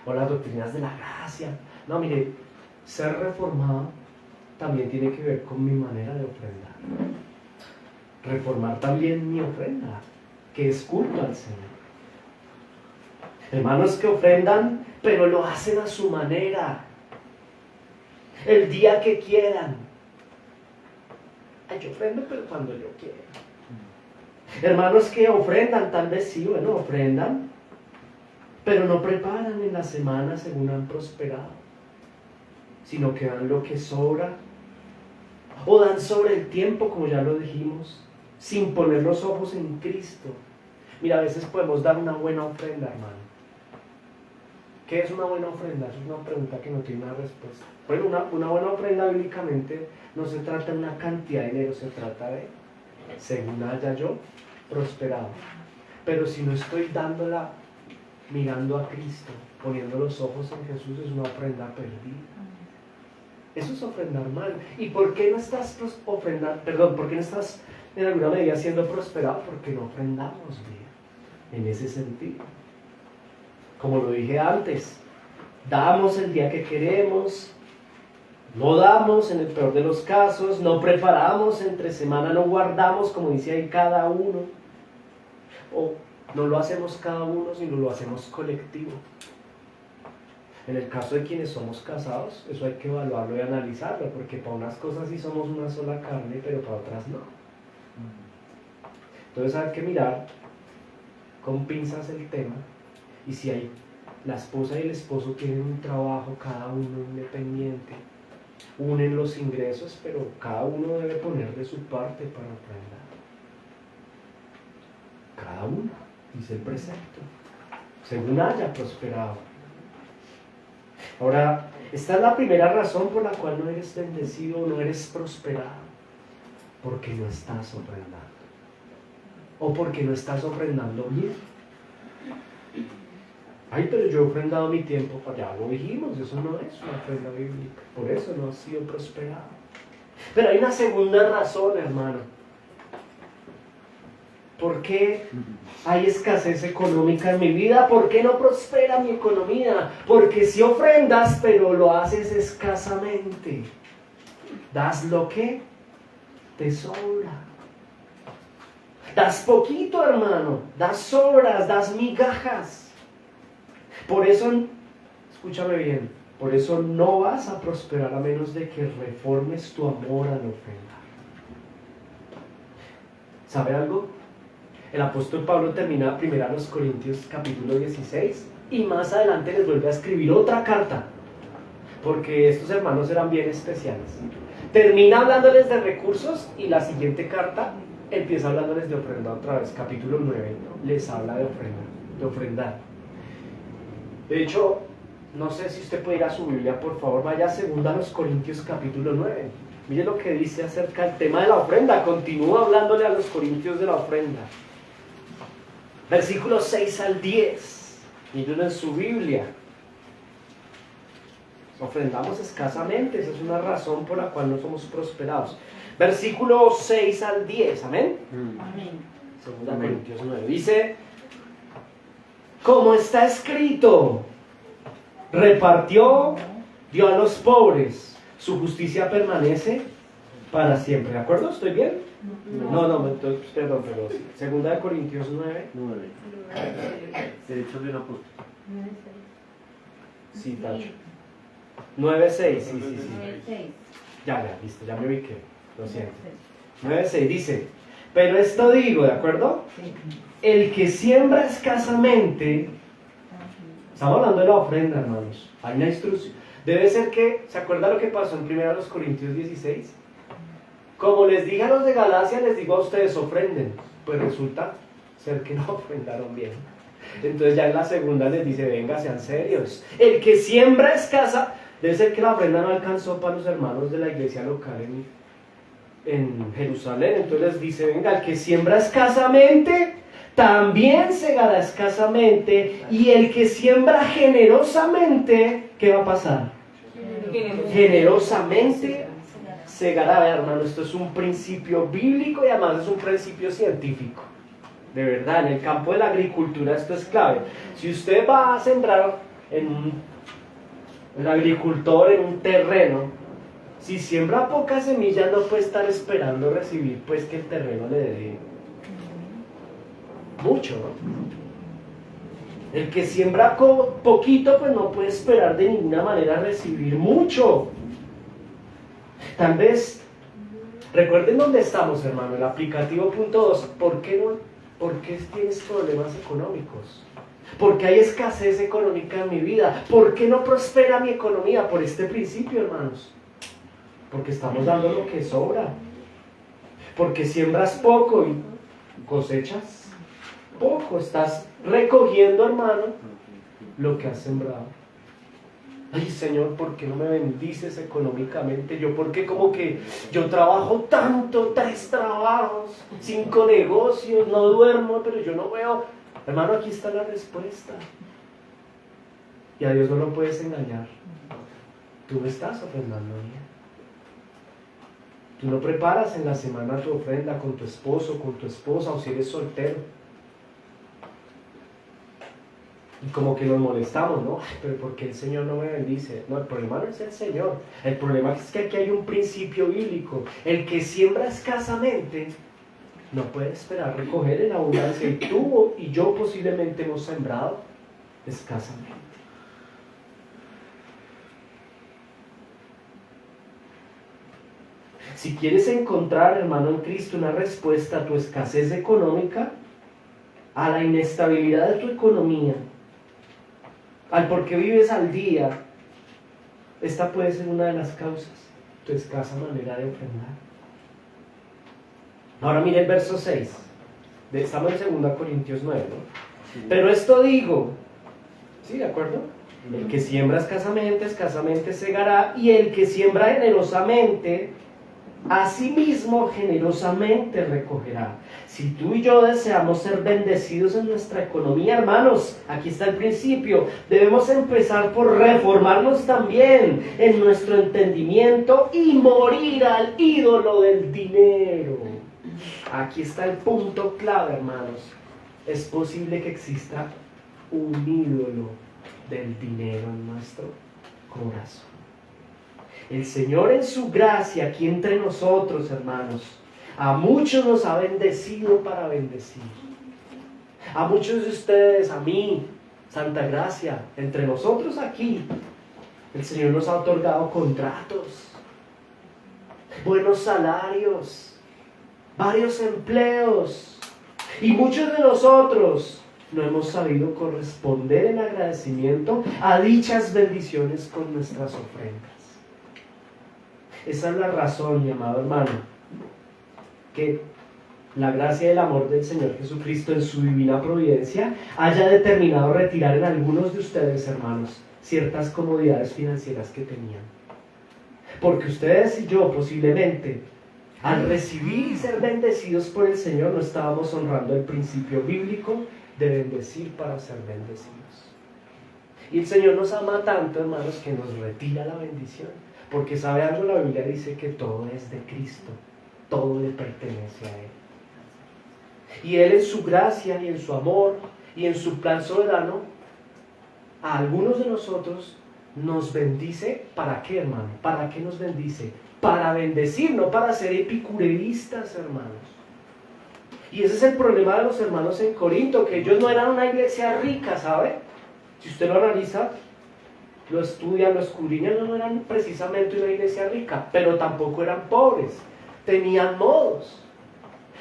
o las doctrinas de la gracia. No, mire, ser reformado también tiene que ver con mi manera de ofrendar. Reformar también mi ofrenda, que es culto al Señor. Hermanos que ofrendan, pero lo hacen a su manera, el día que quieran. Ay, yo ofrendo, pero cuando yo quiera. Hermanos que ofrendan, tal vez sí, bueno, ofrendan, pero no preparan en la semana según han prosperado, sino que dan lo que sobra, o dan sobre el tiempo, como ya lo dijimos, sin poner los ojos en Cristo. Mira, a veces podemos dar una buena ofrenda, hermano. ¿Qué es una buena ofrenda? Es una pregunta que no tiene una respuesta. Bueno, una buena ofrenda bíblicamente no se trata de una cantidad de dinero, se trata de, según haya yo prosperado. Pero si no estoy dándola mirando a Cristo, poniendo los ojos en Jesús, es una ofrenda perdida. Eso es ofrendar mal. ¿Y por qué no estás ofrendando? Perdón, ¿por qué no estás en alguna medida siendo prosperado? Porque no ofrendamos bien, en ese sentido. Como lo dije antes, damos el día que queremos, no damos en el peor de los casos, no preparamos entre semana, no guardamos, como dice ahí, cada uno, o no lo hacemos cada uno, sino lo hacemos colectivo. En el caso de quienes somos casados, eso hay que evaluarlo y analizarlo, porque para unas cosas sí somos una sola carne, pero para otras no. Entonces hay que mirar con pinzas el tema, y si hay la esposa y el esposo tienen un trabajo, cada uno independiente, unen los ingresos, pero cada uno debe poner de su parte para ofrendar. Cada uno, dice el precepto, según haya prosperado. Ahora, esta es la primera razón por la cual no eres bendecido, no eres prosperado, porque no estás ofrendando, o porque no estás ofrendando bien. Ay, pero yo he ofrendado mi tiempo, ya lo dijimos, eso no es una ofrenda bíblica, por eso no has sido prosperado. Pero hay una segunda razón, hermano. ¿Por qué hay escasez económica en mi vida? ¿Por qué no prospera mi economía? Porque si ofrendas, pero lo haces escasamente. Das lo que te sobra. Das poquito, hermano. Das sobras, das migajas. Por eso, escúchame bien, por eso no vas a prosperar a menos de que reformes tu amor al ofrendar. ¿Sabe algo? El apóstol Pablo termina 1 Corintios capítulo 16 y más adelante les vuelve a escribir otra carta, porque estos hermanos eran bien especiales. Termina hablándoles de recursos y la siguiente carta empieza hablándoles de ofrenda otra vez. Capítulo 9 les habla de ofrendar. De hecho, no sé si usted puede ir a su Biblia, por favor, vaya a 2 Corintios capítulo 9. Mire lo que dice acerca del tema de la ofrenda. Continúa hablándole a los corintios de la ofrenda. Versículos 6 al 10. Mírenlo en su Biblia. Ofrendamos escasamente, esa es una razón por la cual no somos prosperados. Versículo 6 al 10, amén. Amén. 2 Corintios 9 dice, como está escrito, repartió, dio a los pobres, su justicia permanece para siempre. ¿De acuerdo? ¿Estoy bien? No, entonces, perdón, pero sí. 2 Corintios 9. 9. Derechos de un apóstol. Sí, Tacho. 9.6, sí. 9:6. Ya, listo, ya me ubiqué. Lo siento. 9.6 dice, pero esto digo, ¿de acuerdo? El que siembra escasamente, estamos hablando de la ofrenda, hermanos. Hay una instrucción. Debe ser que, ¿se acuerda lo que pasó en 1 Corintios 16? Como les dije a los de Galacia, les digo a ustedes, ofrenden. Pues resulta ser que no ofrendaron bien. Entonces ya en la segunda les dice, venga, sean serios. El que siembra escasa, debe ser que la ofrenda no alcanzó para los hermanos de la iglesia local en Jerusalén. Entonces les dice, venga, el que siembra escasamente, también segará escasamente. Y el que siembra generosamente, ¿qué va a pasar? Generosamente segará. Vea, hermano, esto es un principio bíblico y además es un principio científico. De verdad, en el campo de la agricultura esto es clave. Si usted va a sembrar el agricultor en un terreno, si siembra poca semilla no puede estar esperando recibir pues que el terreno le dé mucho, ¿no? El que siembra poquito pues no puede esperar de ninguna manera recibir mucho. Tal vez recuerden dónde estamos, hermano, el aplicativo punto 2. ¿Por qué tienes problemas económicos? ¿Por qué hay escasez económica en mi vida? ¿Por qué no prospera mi economía? Por este principio, hermanos. Porque estamos dando lo que sobra. Porque siembras poco y cosechas poco. Estás recogiendo, hermano, lo que has sembrado. Ay, Señor, ¿por qué no me bendices económicamente? ¿Por qué como que yo trabajo tanto, 3 trabajos, 5 negocios, no duermo, pero yo no veo? Hermano, aquí está la respuesta. Y a Dios no lo puedes engañar. Tú me estás ofrendando bien. Tú no preparas en la semana tu ofrenda con tu esposo, con tu esposa, o si eres soltero. Y como que nos molestamos, ¿no? Pero ¿por qué el Señor no me bendice? No, el problema no es el Señor. El problema es que aquí hay un principio bíblico. El que siembra escasamente no puede esperar recoger en abundancia. Y tú y yo posiblemente hemos sembrado escasamente. Si quieres encontrar, hermano, en Cristo una respuesta a tu escasez económica, a la inestabilidad de tu economía, al por qué vives al día, esta puede ser una de las causas, tu escasa manera de ofrendar. Ahora mire el verso 6, estamos en 2 Corintios 9, ¿no? Sí. Pero esto digo, ¿sí? ¿De acuerdo? El que siembra escasamente, escasamente segará, y el que siembra generosamente, asimismo generosamente recogerá. Si tú y yo deseamos ser bendecidos en nuestra economía, hermanos, aquí está el principio. Debemos empezar por reformarnos también en nuestro entendimiento y morir al ídolo del dinero. Aquí está el punto clave, hermanos. Es posible que exista un ídolo del dinero en nuestro corazón. El Señor en su gracia aquí entre nosotros, hermanos, a muchos nos ha bendecido para bendecir. A muchos de ustedes, a mí, Santa Gracia, entre nosotros aquí, el Señor nos ha otorgado contratos, buenos salarios, varios empleos, y muchos de nosotros no hemos sabido corresponder en agradecimiento a dichas bendiciones con nuestras ofrendas. Esa es la razón, mi amado hermano, que la gracia y el amor del Señor Jesucristo en su divina providencia haya determinado retirar en algunos de ustedes, hermanos, ciertas comodidades financieras que tenían. Porque ustedes y yo posiblemente, al recibir y ser bendecidos por el Señor, no estábamos honrando el principio bíblico de bendecir para ser bendecidos. Y el Señor nos ama tanto, hermanos, que nos retira la bendición. Porque sabe algo, la Biblia dice que todo es de Cristo, todo le pertenece a Él. Y Él en su gracia y en su amor y en su plan soberano, a algunos de nosotros nos bendice. ¿Para qué, hermano? ¿Para qué nos bendice? Para bendecir, no para ser epicureístas, hermanos. Y ese es el problema de los hermanos en Corinto, que ellos no eran una iglesia rica, ¿sabe? Si usted lo analiza, lo estudia, lo escudriña, no eran precisamente una iglesia rica, pero tampoco eran pobres, tenían modos.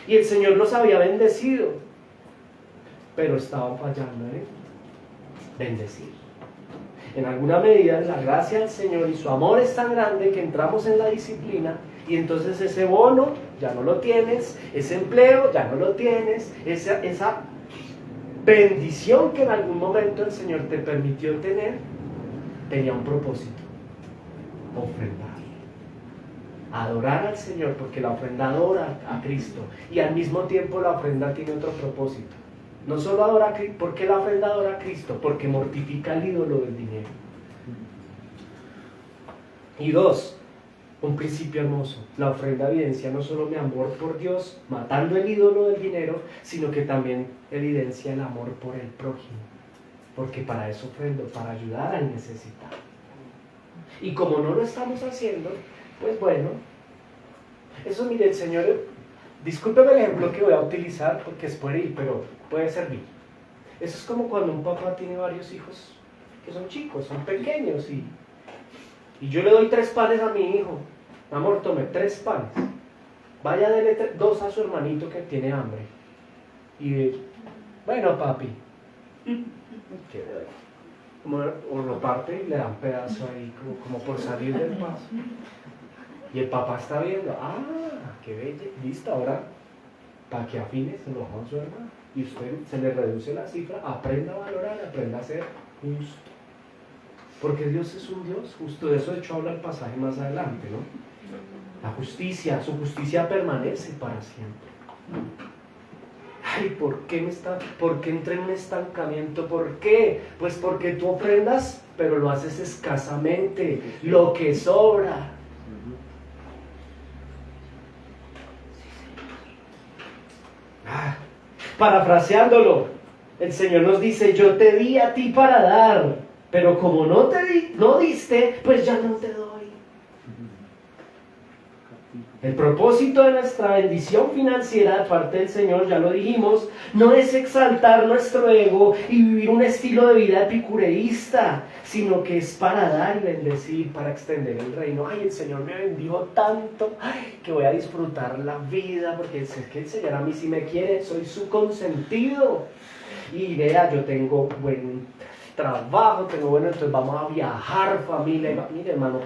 Y el Señor los había bendecido, pero estaban fallando en bendecir. En alguna medida la gracia del Señor y su amor es tan grande que entramos en la disciplina y entonces ese bono ya no lo tienes, ese empleo ya no lo tienes, esa bendición que en algún momento el Señor te permitió tener, tenía un propósito: ofrendar, adorar al Señor, porque la ofrenda adora a Cristo y al mismo tiempo la ofrenda tiene otro propósito. No solo adora a Cristo. ¿Por qué la ofrenda adora a Cristo? Porque mortifica el ídolo del dinero. Y dos, un principio hermoso: la ofrenda evidencia no solo mi amor por Dios, matando el ídolo del dinero, sino que también evidencia el amor por el prójimo, porque para eso ofrendo, para ayudar al necesitado. Y como no lo estamos haciendo, pues bueno, eso, mire, el Señor, discúlpeme el ejemplo que voy a utilizar porque es pueril, pero puede servir. Eso es como cuando un papá tiene varios hijos que son chicos, son pequeños, y yo le doy 3 panes a mi hijo. Amor, tome 3 panes. Vaya, dele 2 a su hermanito que tiene hambre. Y bueno, papi, ¿qué le doy? O lo parte y le dan pedazo ahí, como por salir del paso. Y el papá está viendo, qué bella, listo, ahora, para que afine, se lo baja a su hermano. Y usted se le reduce la cifra, aprenda a valorar, aprenda a ser justo. Porque Dios es un Dios justo. De eso de hecho habla el pasaje más adelante, ¿no? La justicia, su justicia permanece para siempre. Ay, ¿por qué entré en un estancamiento? ¿Por qué? Pues porque tú ofrendas, pero lo haces escasamente, lo que sobra. Parafraseándolo, el Señor nos dice: yo te di a ti para dar, pero como no diste, pues ya no te doy. El propósito de nuestra bendición financiera de parte del Señor, ya lo dijimos, no es exaltar nuestro ego y vivir un estilo de vida epicureísta, sino que es para dar y bendecir, para extender el reino. Ay, el Señor me bendijo tanto, que voy a disfrutar la vida, porque es que el Señor a mí sí me quiere, soy su consentido. Y vea, yo tengo buen trabajo, entonces vamos a viajar, familia. Mire, hermano,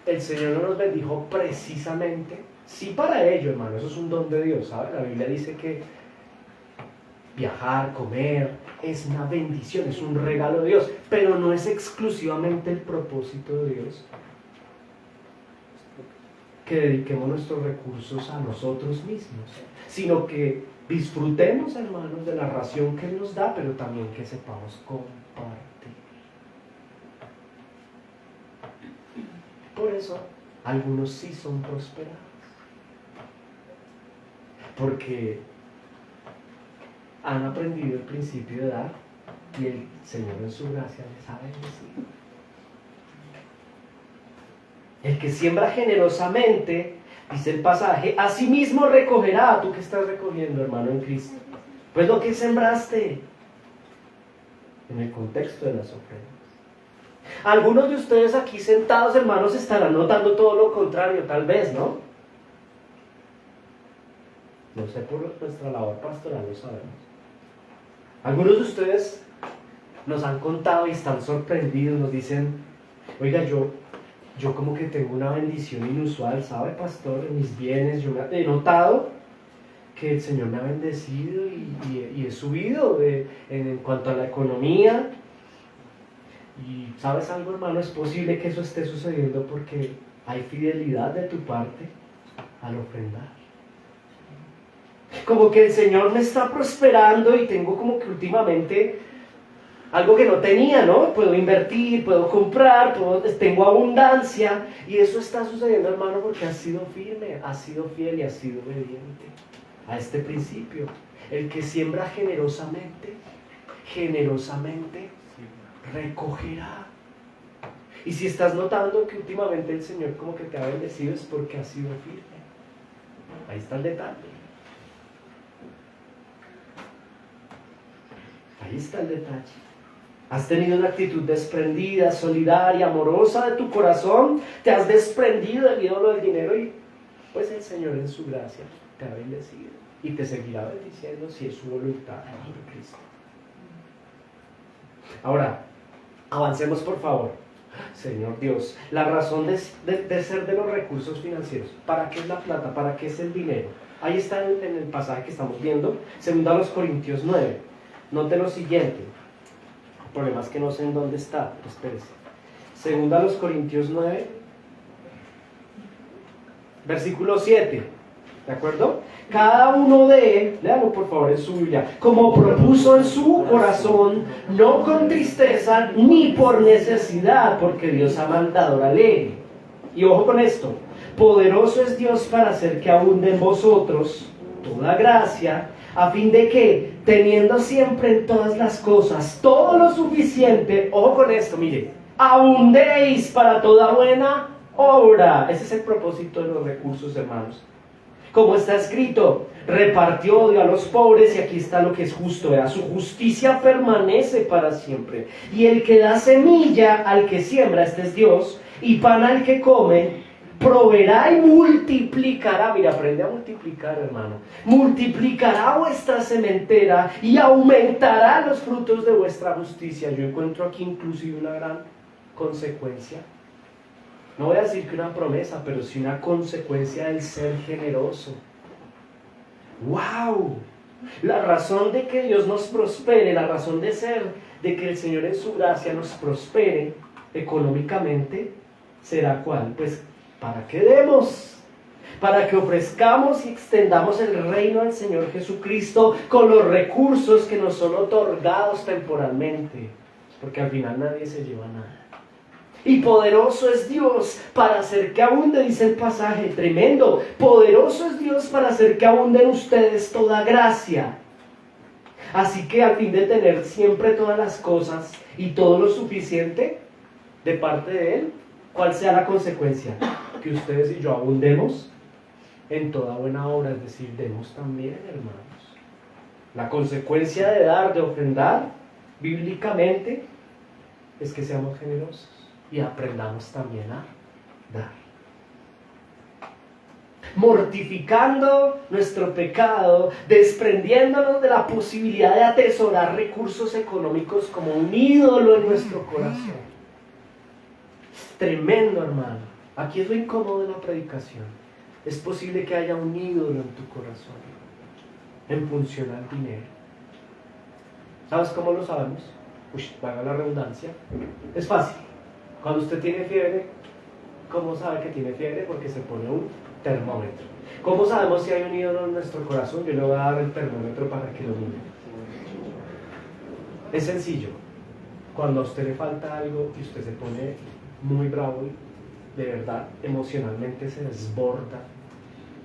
el Señor no nos bendijo precisamente, sí, para ello, hermano, eso es un don de Dios, ¿sabe? La Biblia dice que viajar, comer, es una bendición, es un regalo de Dios, pero no es exclusivamente el propósito de Dios que dediquemos nuestros recursos a nosotros mismos, sino que disfrutemos, hermanos, de la ración que Él nos da, pero también que sepamos compartir. Por eso, algunos sí son prosperados. Porque han aprendido el principio de dar y el Señor en su gracia les ha bendecido. El que siembra generosamente, dice el pasaje, asimismo recogerá. ¿Tú qué estás recogiendo, hermano, en Cristo? Pues lo que sembraste en el contexto de las ofrendas. Algunos de ustedes aquí sentados, hermanos, estarán notando todo lo contrario, tal vez, ¿no? No sé, por nuestra labor pastoral lo sabemos. Algunos de ustedes nos han contado y están sorprendidos, nos dicen: oiga, yo como que tengo una bendición inusual, ¿sabe, pastor? En mis bienes, yo he notado que el Señor me ha bendecido y he subido en cuanto a la economía. Y ¿sabes algo, hermano? Es posible que eso esté sucediendo porque hay fidelidad de tu parte al ofrendar. Como que el Señor me está prosperando y tengo como que últimamente Algo que no tenía, ¿no? Puedo invertir, puedo comprar, tengo abundancia. Y eso está sucediendo, hermano, porque has sido firme, has sido fiel y has sido obediente a este principio. El que siembra generosamente, generosamente recogerá. Y si estás notando que últimamente el Señor como que te ha bendecido, es porque has sido firme. Ahí está el detalle. Ahí está el detalle. Has tenido una actitud desprendida, solidaria, amorosa de tu corazón. Te has desprendido del ídolo del dinero y pues el Señor en su gracia te ha bendecido. Y te seguirá bendiciendo si es su voluntad en Cristo. Ahora, avancemos por favor. Señor Dios, la razón de ser de los recursos financieros. ¿Para qué es la plata? ¿Para qué es el dinero? Ahí está en el pasaje que estamos viendo, 2 Corintios 9. Note lo siguiente. El problema es que no sé en dónde está. Espérese. 2 Corintios 9, versículo 7. ¿De acuerdo? Cada uno léalo por favor en su Biblia, como propuso en su corazón, no con tristeza ni por necesidad, porque Dios ama al dador alegre. Y ojo con esto, poderoso es Dios para hacer que abunde en vosotros toda gracia, a fin de que, teniendo siempre en todas las cosas todo lo suficiente, ojo con esto, mire, abundéis para toda buena obra. Ese es el propósito de los recursos, hermanos. Como está escrito, repartió odio a los pobres, y aquí está lo que es justo, ¿verdad? Su justicia permanece para siempre. Y el que da semilla al que siembra, este es Dios, y pan al que come, proveerá y multiplicará. Mira, aprende a multiplicar, hermano. Multiplicará vuestra sementera y aumentará los frutos de vuestra justicia. Yo encuentro aquí inclusive una gran consecuencia. No voy a decir que una promesa, pero sí una consecuencia del ser generoso. ¡Wow! La razón de que Dios nos prospere, la razón de ser, de que el Señor en su gracia nos prospere económicamente, ¿será cuál? Pues para que demos, para que ofrezcamos y extendamos el reino del Señor Jesucristo con los recursos que nos son otorgados temporalmente, porque al final nadie se lleva nada. Y poderoso es Dios para hacer que abunde, dice el pasaje, tremendo. Poderoso es Dios para hacer que abunde en ustedes toda gracia. Así que al fin de tener siempre todas las cosas y todo lo suficiente de parte de Él, ¿cuál sea la consecuencia? Que ustedes y yo abundemos en toda buena obra, es decir, demos también, hermanos. La consecuencia de dar, de ofrendar, bíblicamente, es que seamos generosos. Y aprendamos también a dar. Mortificando nuestro pecado, desprendiéndonos de la posibilidad de atesorar recursos económicos como un ídolo en nuestro corazón. Tremendo, hermano. Aquí es lo incómodo de la predicación. Es posible que haya un ídolo en tu corazón en función al dinero. ¿Sabes cómo lo sabemos? Valga la redundancia. Es fácil. Cuando usted tiene fiebre, ¿cómo sabe que tiene fiebre? Porque se pone un termómetro. ¿Cómo sabemos si hay un ídolo en nuestro corazón? Yo le voy a dar el termómetro para que lo mire. Es sencillo. Cuando a usted le falta algo y usted se pone muy bravo y de verdad emocionalmente se desborda,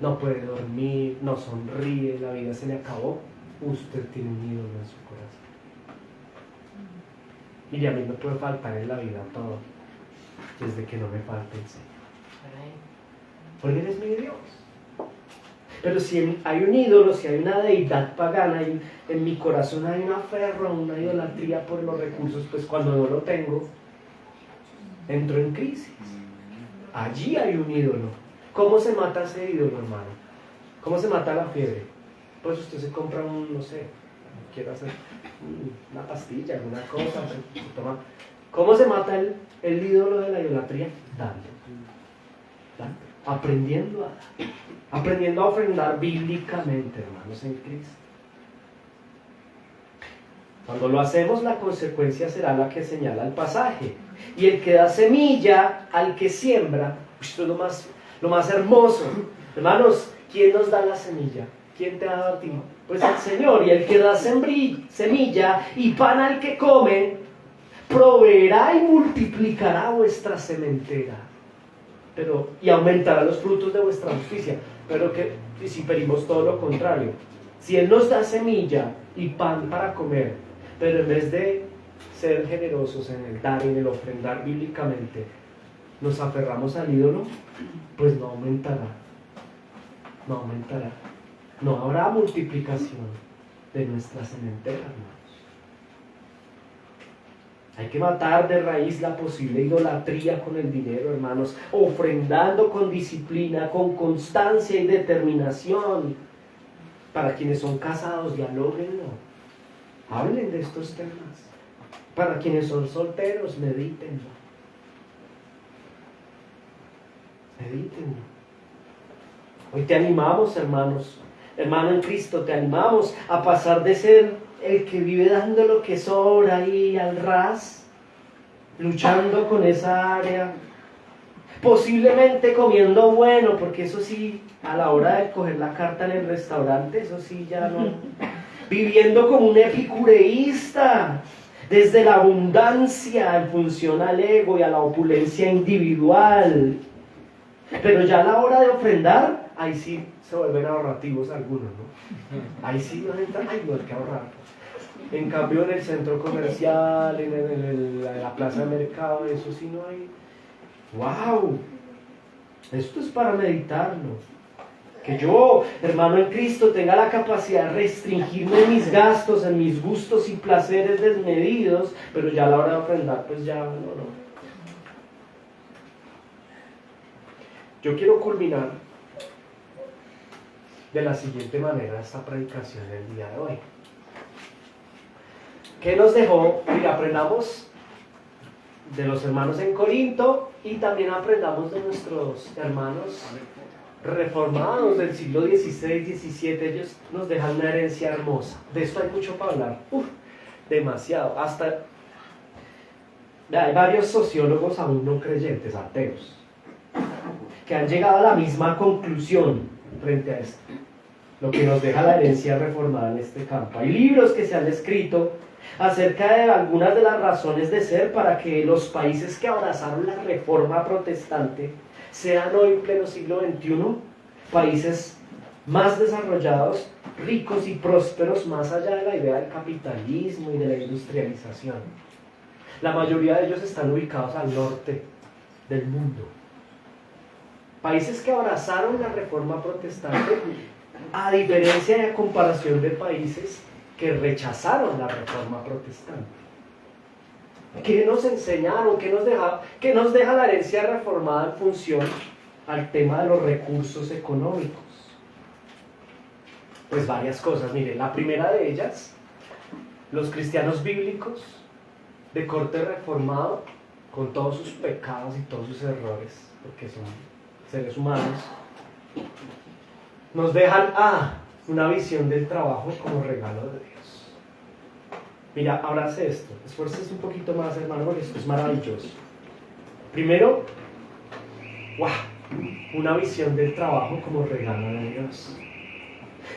no puede dormir, no sonríe, la vida se le acabó, usted tiene un ídolo en su corazón. Y a mí me puede faltar en la vida todo, desde que no me falte el Señor. Porque Él es mi Dios. Pero si hay un ídolo, si hay una deidad pagana, y en mi corazón hay un aferro, una idolatría por los recursos, pues cuando no lo tengo, entro en crisis. Allí hay un ídolo. ¿Cómo se mata ese ídolo, hermano? ¿Cómo se mata la fiebre? Pues usted se compra no sé, quiero hacer una pastilla, alguna cosa, se toma. ¿Cómo se mata el ídolo de la idolatría? Dando. Aprendiendo a ofrendar bíblicamente, hermanos, en Cristo. Cuando lo hacemos, la consecuencia será la que señala el pasaje. Y el que da semilla al que siembra, esto es lo más hermoso. Hermanos, ¿quién nos da la semilla? ¿Quién te ha dado a ti? Pues el Señor, y el que da semilla y pan al que come, proveerá y multiplicará vuestra sementera, y aumentará los frutos de vuestra justicia. Pero que si pedimos todo lo contrario, si Él nos da semilla y pan para comer, pero en vez de ser generosos en el dar y en el ofrendar bíblicamente, nos aferramos al ídolo, pues no aumentará, no habrá multiplicación de nuestra sementera, hermanos. Hay que matar de raíz la posible idolatría con el dinero, hermanos, ofrendando con disciplina, con constancia y determinación. Para quienes son casados, dialóguenlo, hablen de estos temas. Para quienes son solteros, medítenlo. Hoy te animamos, hermano en Cristo, te animamos a pasar de ser el que vive dando lo que sobra ahí al ras, luchando con esa área, posiblemente comiendo bueno, porque eso sí, a la hora de coger la carta en el restaurante, eso sí ya no, viviendo como un epicureísta, desde la abundancia en función al ego y a la opulencia individual. Pero ya a la hora de ofrendar, ahí sí se vuelven ahorrativos algunos, ¿no? Ahí sí no entran, ay, no hay que ahorrar. En cambio, en el centro comercial, en la plaza de mercado, eso sí no hay. ¡Wow! Esto es para meditarlo. Que yo, hermano en Cristo, tenga la capacidad de restringirme en mis gastos, en mis gustos y placeres desmedidos, pero ya a la hora de ofrendar, pues ya no. Yo quiero culminar de la siguiente manera esta predicación del día de hoy. ¿Qué nos dejó? Y aprendamos de los hermanos en Corinto y también aprendamos de nuestros hermanos reformados del siglo XVI, XVII. Ellos nos dejan una herencia hermosa. De esto hay mucho para hablar. Demasiado. Hay varios sociólogos aún no creyentes, ateos, que han llegado a la misma conclusión frente a esto, lo que nos deja la herencia reformada en este campo. Hay libros que se han escrito acerca de algunas de las razones de ser para que los países que abrazaron la reforma protestante sean hoy, pleno siglo XXI, países más desarrollados, ricos y prósperos, más allá de la idea del capitalismo y de la industrialización. La mayoría de ellos están ubicados al norte del mundo. Países que abrazaron la reforma protestante, a diferencia y a comparación de países que rechazaron la reforma protestante. ¿Qué nos enseñaron? ¿Qué nos deja la herencia reformada en función al tema de los recursos económicos? Pues varias cosas. Mire, la primera de ellas, los cristianos bíblicos de corte reformado, con todos sus pecados y todos sus errores, porque son seres humanos, nos dejan una visión del trabajo como regalo de Dios. Mira, abrace esto, esfuércese un poquito más, hermano, porque esto es maravilloso. Primero, una visión del trabajo como regalo de Dios.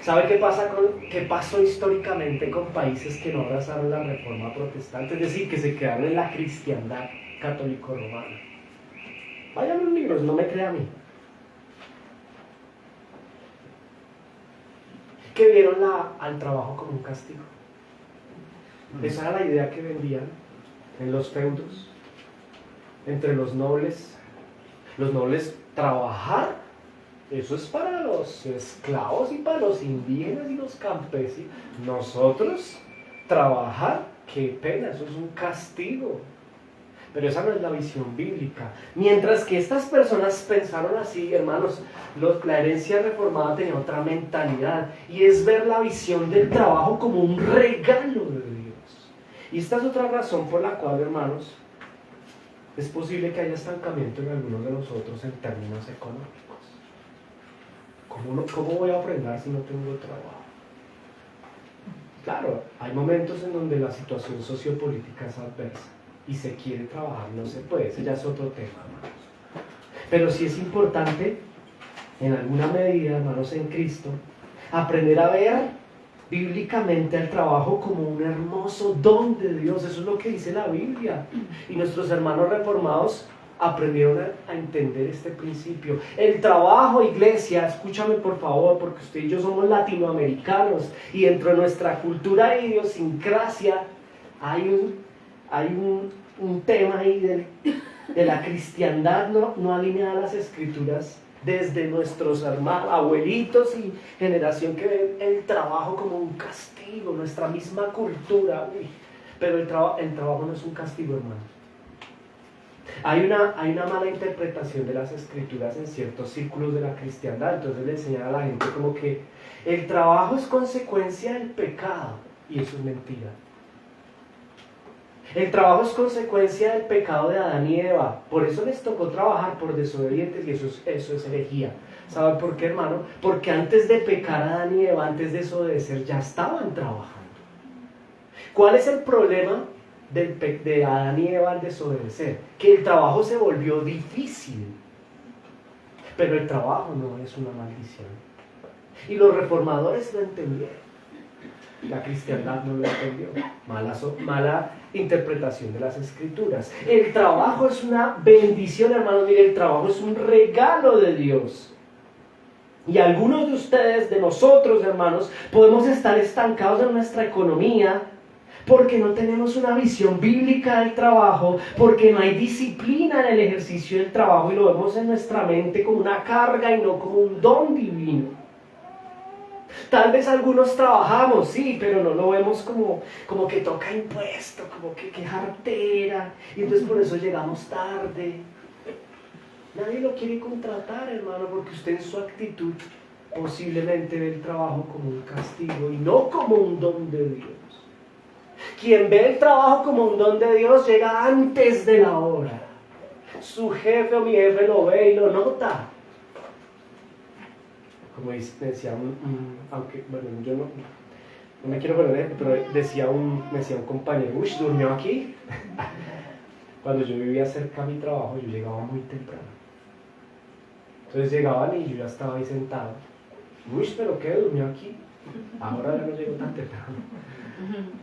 ¿Sabe qué pasó históricamente con países que no abrazaron la reforma protestante? Es decir, que se quedaron en la cristiandad católico-romana. Vayan a los libros, no me crea a mí. Que vieron al trabajo como un castigo. Esa era la idea que vendían en los feudos, entre los nobles. Los nobles, trabajar, eso es para los esclavos y para los indígenas y los campesinos. Nosotros, trabajar, qué pena, eso es un castigo. Pero esa no es la visión bíblica. Mientras que estas personas pensaron así, hermanos, la herencia reformada tenía otra mentalidad, y es ver la visión del trabajo como un regalo de Dios. Y esta es otra razón por la cual, hermanos, es posible que haya estancamiento en algunos de nosotros en términos económicos. ¿Cómo voy a ofrendar si no tengo trabajo? Claro, hay momentos en donde la situación sociopolítica es adversa y se quiere trabajar, no se puede, ese ya es otro tema, hermanos. Pero sí es importante, en alguna medida, hermanos en Cristo, Aprender a ver bíblicamente al trabajo como un hermoso don de Dios. Eso es lo que dice la Biblia. Y nuestros hermanos reformados aprendieron a entender este principio. El trabajo, iglesia, escúchame por favor, porque usted y yo somos latinoamericanos y dentro de nuestra cultura e idiosincrasia hay un tema ahí de la cristiandad no alineada a las escrituras, desde nuestros hermanos, abuelitos y generación que ven el trabajo como un castigo, nuestra misma cultura. Pero el trabajo no es un castigo, hermano. Hay una mala interpretación de las escrituras en ciertos círculos de la cristiandad. Entonces le enseñan a la gente como que el trabajo es consecuencia del pecado, y eso es mentira. El trabajo es consecuencia del pecado de Adán y Eva. Por eso les tocó trabajar por desobedientes, y eso es herejía. ¿Saben por qué, hermano? Porque antes de pecar Adán y Eva, antes de desobedecer, ya estaban trabajando. ¿Cuál es el problema de Adán y Eva al desobedecer? Que el trabajo se volvió difícil. Pero el trabajo no es una maldición. Y los reformadores lo entendieron. La cristiandad no lo entendió. Mala interpretación de las escrituras. El trabajo es una bendición, hermanos. Mire, el trabajo es un regalo de Dios. Y algunos de ustedes, de nosotros, hermanos, podemos estar estancados en nuestra economía porque no tenemos una visión bíblica del trabajo, porque no hay disciplina en el ejercicio del trabajo y lo vemos en nuestra mente como una carga y no como un don divino. Tal vez algunos trabajamos, sí, pero no lo vemos como que toca impuesto, como que jartera, y entonces por eso llegamos tarde. Nadie lo quiere contratar, hermano, porque usted en su actitud posiblemente ve el trabajo como un castigo y no como un don de Dios. Quien ve el trabajo como un don de Dios llega antes de la hora. Su jefe o mi jefe lo ve y lo nota. Como decía aunque, bueno, yo no me quiero poner, pero me decía un compañero, ¿durmió aquí? Cuando yo vivía cerca de mi trabajo, yo llegaba muy temprano. Entonces llegaban y yo ya estaba ahí sentado. ¿Pero qué? ¿Durmió aquí? Ahora ya no llego tan temprano.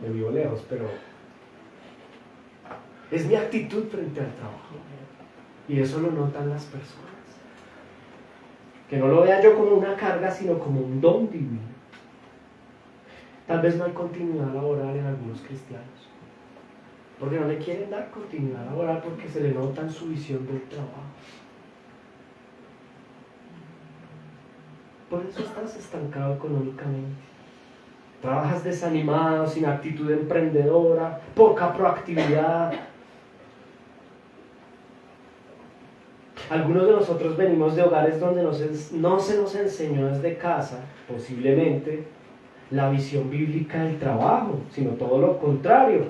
Me vivo lejos, pero es mi actitud frente al trabajo. Y eso lo notan las personas. Que no lo vea yo como una carga, sino como un don divino. Tal vez no hay continuidad laboral en algunos cristianos. Porque no le quieren dar continuidad laboral porque se le nota en su visión del trabajo. Por eso estás estancado económicamente. Trabajas desanimado, sin actitud emprendedora, poca proactividad. Algunos de nosotros venimos de hogares donde no se nos enseñó desde casa, posiblemente, la visión bíblica del trabajo, sino todo lo contrario.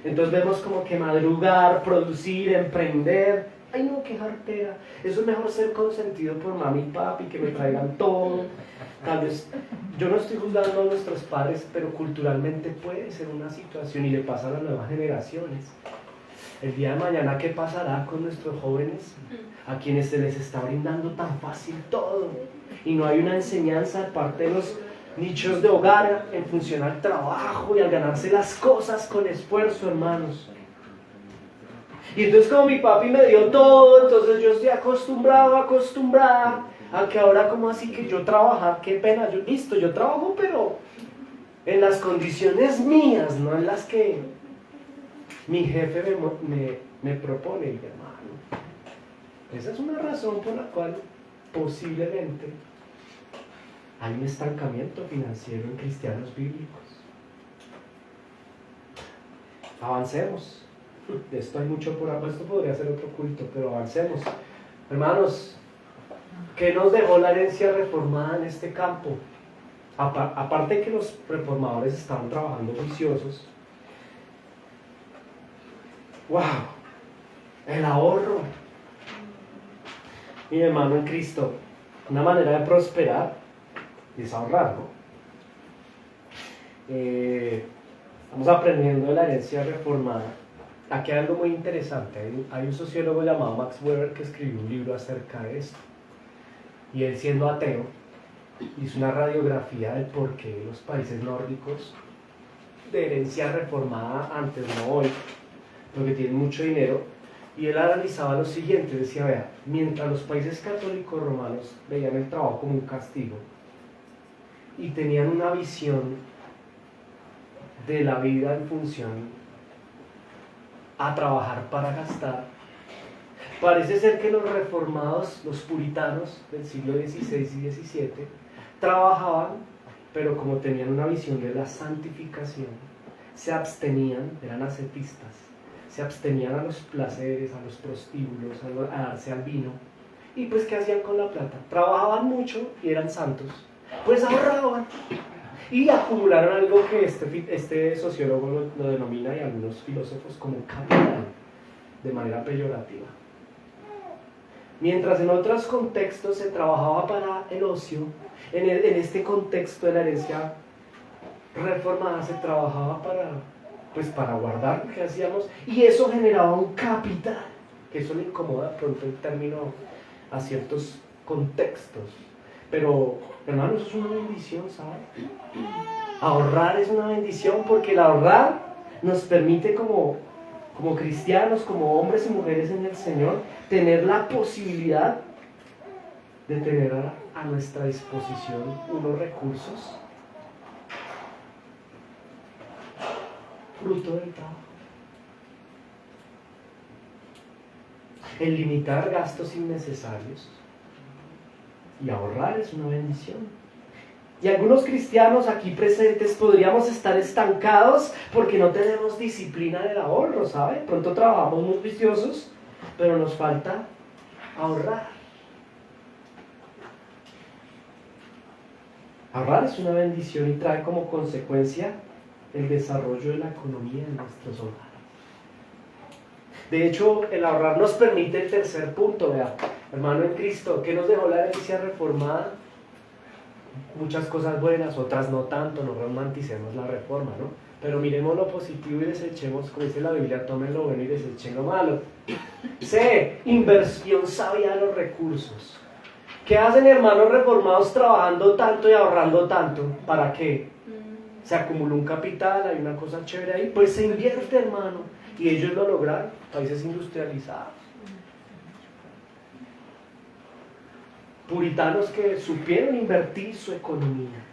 Entonces vemos como que madrugar, producir, emprender, ay no, qué jartera. Eso es mejor ser consentido por mami y papi, que me traigan todo. Tal vez, yo no estoy juzgando a nuestros padres, pero culturalmente puede ser una situación y le pasa a las nuevas generaciones. El día de mañana, ¿qué pasará con nuestros jóvenes? A quienes se les está brindando tan fácil todo. Y no hay una enseñanza de parte de los nichos de hogar en función al trabajo y al ganarse las cosas con esfuerzo, hermanos. Y entonces como mi papi me dio todo, entonces yo estoy acostumbrada a que ahora como así que yo trabajar, qué pena, yo trabajo, pero en las condiciones mías, no en las que mi jefe me propone, hermano. Esa es una razón por la cual posiblemente hay un estancamiento financiero en cristianos bíblicos. Avancemos. De esto hay mucho por hablar. Esto podría ser otro culto, pero avancemos. Hermanos, ¿qué nos dejó la herencia reformada en este campo? Aparte de que los reformadores estaban trabajando juiciosos. ¡Wow! El ahorro. Mi hermano en Cristo, una manera de prosperar es ahorrar, ¿no? Estamos aprendiendo de la herencia reformada. Aquí hay algo muy interesante. Hay un sociólogo llamado Max Weber que escribió un libro acerca de esto. Y él, siendo ateo, hizo una radiografía del por qué los países nórdicos de herencia reformada antes, no hoy, porque tienen mucho dinero, y él analizaba lo siguiente, decía, vea, mientras los países católicos romanos veían el trabajo como un castigo y tenían una visión de la vida en función a trabajar para gastar, parece ser que los reformados, los puritanos del siglo XVI y XVII, trabajaban, pero como tenían una visión de la santificación, se abstenían, eran ascetistas, se abstenían a los placeres, a los prostíbulos, a darse al vino. Y pues, ¿qué hacían con la plata? Trabajaban mucho y eran santos. Pues ahorraban. Y acumularon algo que este sociólogo lo denomina, y algunos filósofos, como capital, de manera peyorativa. Mientras en otros contextos se trabajaba para el ocio, en este contexto de la herencia reformada se trabajaba para guardar lo que hacíamos, y eso generaba un capital, que eso le incomoda pronto el término a ciertos contextos. Pero, hermanos, eso es una bendición, ¿sabes? Ahorrar es una bendición, porque el ahorrar nos permite como cristianos, como hombres y mujeres en el Señor, tener la posibilidad de tener a nuestra disposición unos recursos fruto del trabajo. El limitar gastos innecesarios y ahorrar es una bendición. Y algunos cristianos aquí presentes podríamos estar estancados porque no tenemos disciplina del ahorro, ¿sabe? Pronto trabajamos muy viciosos, pero nos falta ahorrar. Ahorrar es una bendición y trae como consecuencia el desarrollo de la economía en nuestros hogares. De hecho, el ahorrar nos permite el tercer punto, vea, hermano en Cristo, ¿qué nos dejó la herencia reformada? Muchas cosas buenas, otras no tanto, no romanticemos la reforma, ¿no? Pero miremos lo positivo y desechemos, como dice la Biblia, tomen lo bueno y desechen lo malo. C, inversión sabia de los recursos. ¿Qué hacen hermanos reformados trabajando tanto y ahorrando tanto? ¿Para qué? Se acumula un capital, hay una cosa chévere ahí, pues se invierte, hermano. Y ellos lo lograron, países industrializados. Puritanos que supieron invertir su economía.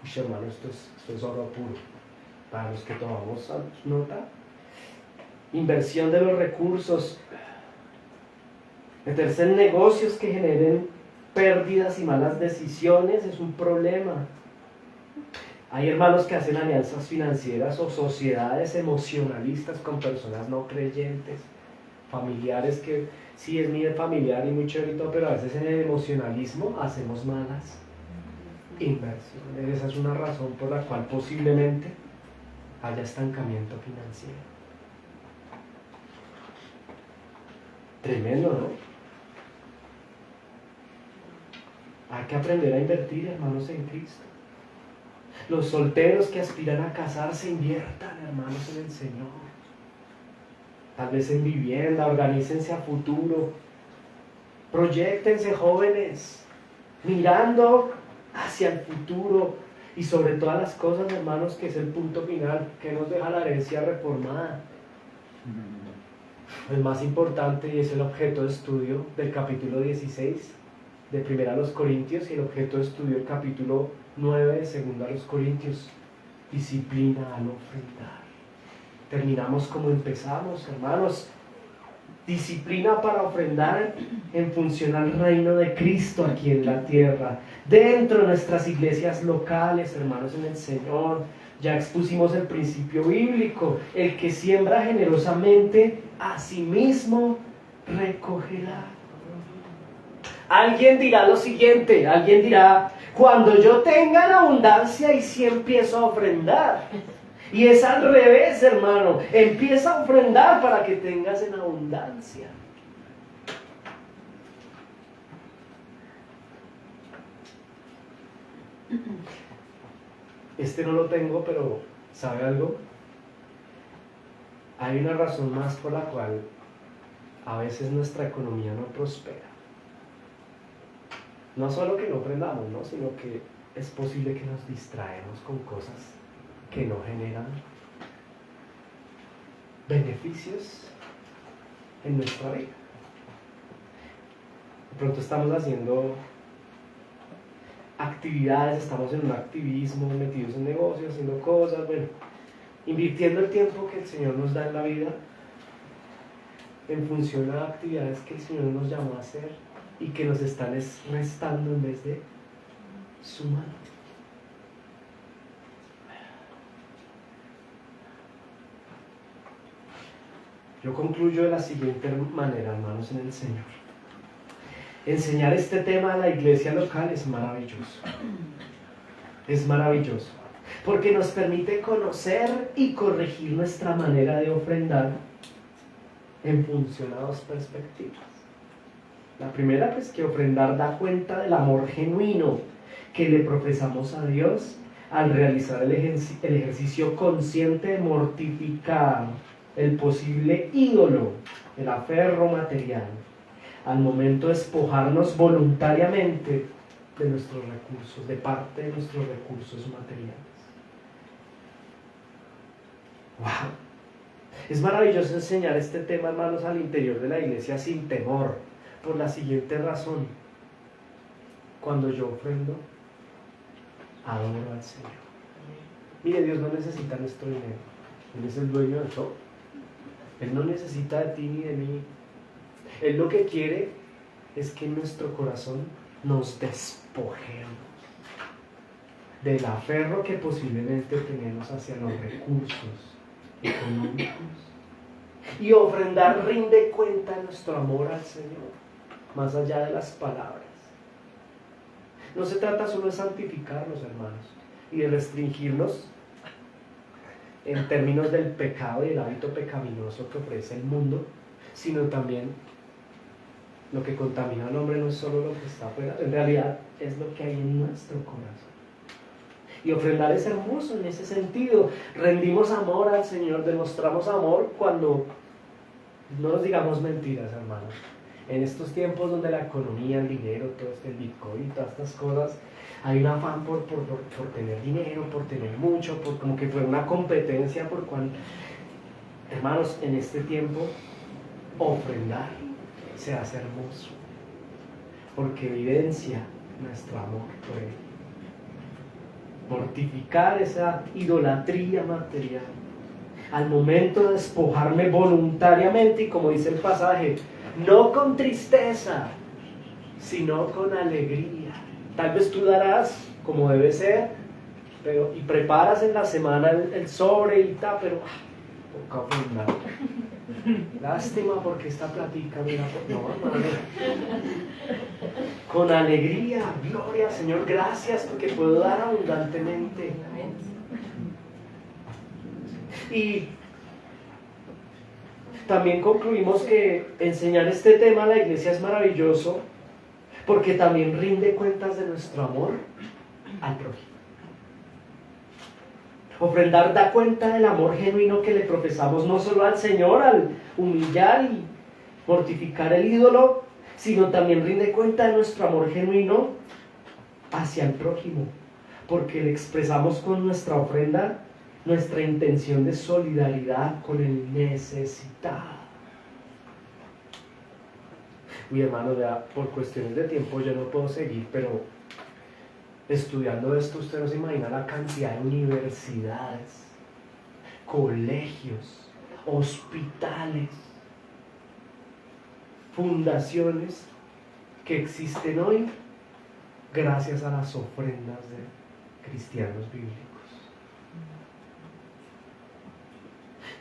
Uy, hermano, esto es oro puro. Para los que tomamos nota. Inversión de los recursos. Meterse en negocios que generen pérdidas y malas decisiones es un problema. Hay hermanos que hacen alianzas financieras o sociedades emocionalistas con personas no creyentes, familiares que sí es mi familiar y muy chéverito, pero a veces en el emocionalismo hacemos malas inversiones. Esa es una razón por la cual posiblemente haya estancamiento financiero. Tremendo, ¿no? Hay que aprender a invertir, hermanos, en Cristo. Los solteros que aspiran a casarse, inviertan, hermanos, en el Señor. Tal vez en vivienda, organícense a futuro. Proyéctense, jóvenes, mirando hacia el futuro. Y sobre todas las cosas, hermanos, que es el punto final, que nos deja la herencia reformada. El más importante, y es el objeto de estudio del capítulo 16 de 1 Corintios, y el objeto de estudio del capítulo 9 de 2 Corintios, disciplina al ofrendar. Terminamos como empezamos, hermanos. Disciplina para ofrendar en función al reino de Cristo aquí en la tierra, dentro de nuestras iglesias locales, hermanos en el Señor. Ya expusimos el principio bíblico: el que siembra generosamente, a sí mismo recogerá. Alguien dirá lo siguiente, alguien dirá: cuando yo tenga la abundancia y si empiezo a ofrendar. Y es al revés, hermano. Empieza a ofrendar para que tengas en abundancia. Este no lo tengo, pero ¿sabe algo? Hay una razón más por la cual a veces nuestra economía no prospera. No solo que no ofrendamos, ¿no? Sino que es posible que nos distraemos con cosas que no generan beneficios en nuestra vida. De pronto estamos haciendo actividades, estamos en un activismo, metidos en negocios, haciendo cosas, bueno, invirtiendo el tiempo que el Señor nos da en la vida en función a actividades que el Señor nos llamó a hacer y que nos están restando en vez de sumando. Yo concluyo de la siguiente manera, hermanos, en el Señor. Enseñar este tema a la iglesia local es maravilloso. Es maravilloso. Porque nos permite conocer y corregir nuestra manera de ofrendar en función a dos perspectivas. La primera, pues, que ofrendar da cuenta del amor genuino que le profesamos a Dios al realizar el ejercicio consciente de mortificar el posible ídolo, el aferro material, al momento de despojarnos voluntariamente de nuestros recursos, de parte de nuestros recursos materiales. ¡Wow! Es maravilloso enseñar este tema, hermanos, al interior de la iglesia sin temor, por la siguiente razón. Cuando yo ofrendo, adoro al Señor. Mire, Dios no necesita nuestro dinero. Él es el dueño de todo. Él no necesita de ti ni de mí. Él lo que quiere es que en nuestro corazón nos despojemos del aferro que posiblemente tenemos hacia los recursos económicos. Y ofrendar rinde cuenta de nuestro amor al Señor, más allá de las palabras. No se trata solo de santificarnos, hermanos, y de restringirnos en términos del pecado y el hábito pecaminoso que ofrece el mundo, sino también lo que contamina al hombre no es solo lo que está afuera, en realidad es lo que hay en nuestro corazón. Y ofrendar es hermoso en ese sentido. Rendimos amor al Señor, demostramos amor cuando no nos digamos mentiras, hermanos. En estos tiempos donde la economía, el dinero, todo esto, el Bitcoin, todas estas cosas, hay un afán por tener dinero, por tener mucho, por como que fuera una competencia por cual, hermanos, en este tiempo ofrendar se hace hermoso, porque evidencia nuestro amor por Él. Mortificar esa idolatría material al momento de despojarme voluntariamente, y como dice el pasaje, no con tristeza, sino con alegría. Tal vez tú darás como debe ser, y preparas en la semana el sobre y tal, pero toca ofrendar. Lástima porque esta platica, mira, no, hermano. Con alegría, gloria, Señor, gracias porque puedo dar abundantemente. Y también concluimos que enseñar este tema a la iglesia es maravilloso porque también rinde cuentas de nuestro amor al prójimo. Ofrendar da cuenta del amor genuino que le profesamos no solo al Señor al humillar y mortificar el ídolo, sino también rinde cuenta de nuestro amor genuino hacia el prójimo, porque le expresamos con nuestra ofrenda nuestra intención de solidaridad con el necesitado. Mi hermano, ya por cuestiones de tiempo yo no puedo seguir, pero estudiando esto usted no se imagina la cantidad de universidades, colegios, hospitales, fundaciones que existen hoy gracias a las ofrendas de cristianos bíblicos,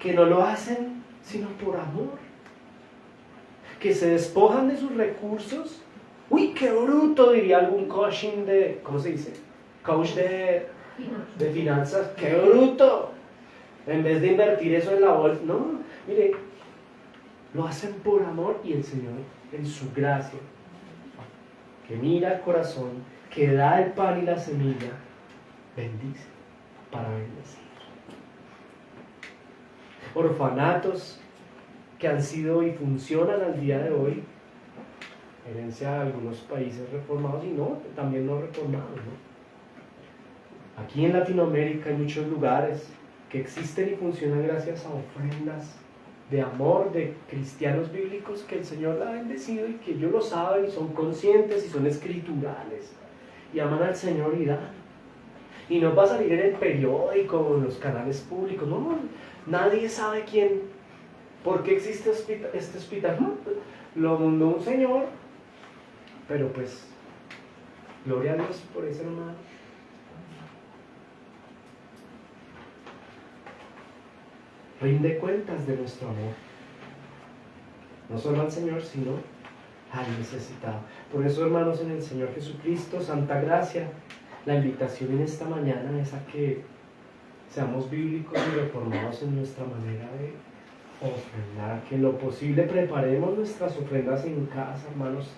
que no lo hacen sino por amor, que se despojan de sus recursos. Uy, qué bruto, diría algún coaching de, ¿cómo se dice? Coach de finanzas, qué bruto. En vez de invertir eso en la bolsa, no, mire, lo hacen por amor, y el Señor, en su gracia, que mira el corazón, que da el pan y la semilla, bendice para bendecir. Orfanatos que han sido y funcionan al día de hoy, herencia de algunos países reformados y no, también no reformados, ¿no? Aquí en Latinoamérica hay muchos lugares que existen y funcionan gracias a ofrendas de amor de cristianos bíblicos que el Señor la ha bendecido y que ellos lo saben y son conscientes y son escriturales y aman al Señor y dan. Y no va a salir en el periódico o en los canales públicos, no, nadie sabe por qué existe este hospital. No, lo fundó un señor, pero pues, gloria a Dios por ese hermano. Rinde cuentas de nuestro amor, no solo al Señor, sino al necesitado. Por eso, hermanos, en el Señor Jesucristo, Santa Gracia, la invitación en esta mañana es a que seamos bíblicos y reformados en nuestra manera de ofrendar, que en lo posible preparemos nuestras ofrendas en casa, hermanos,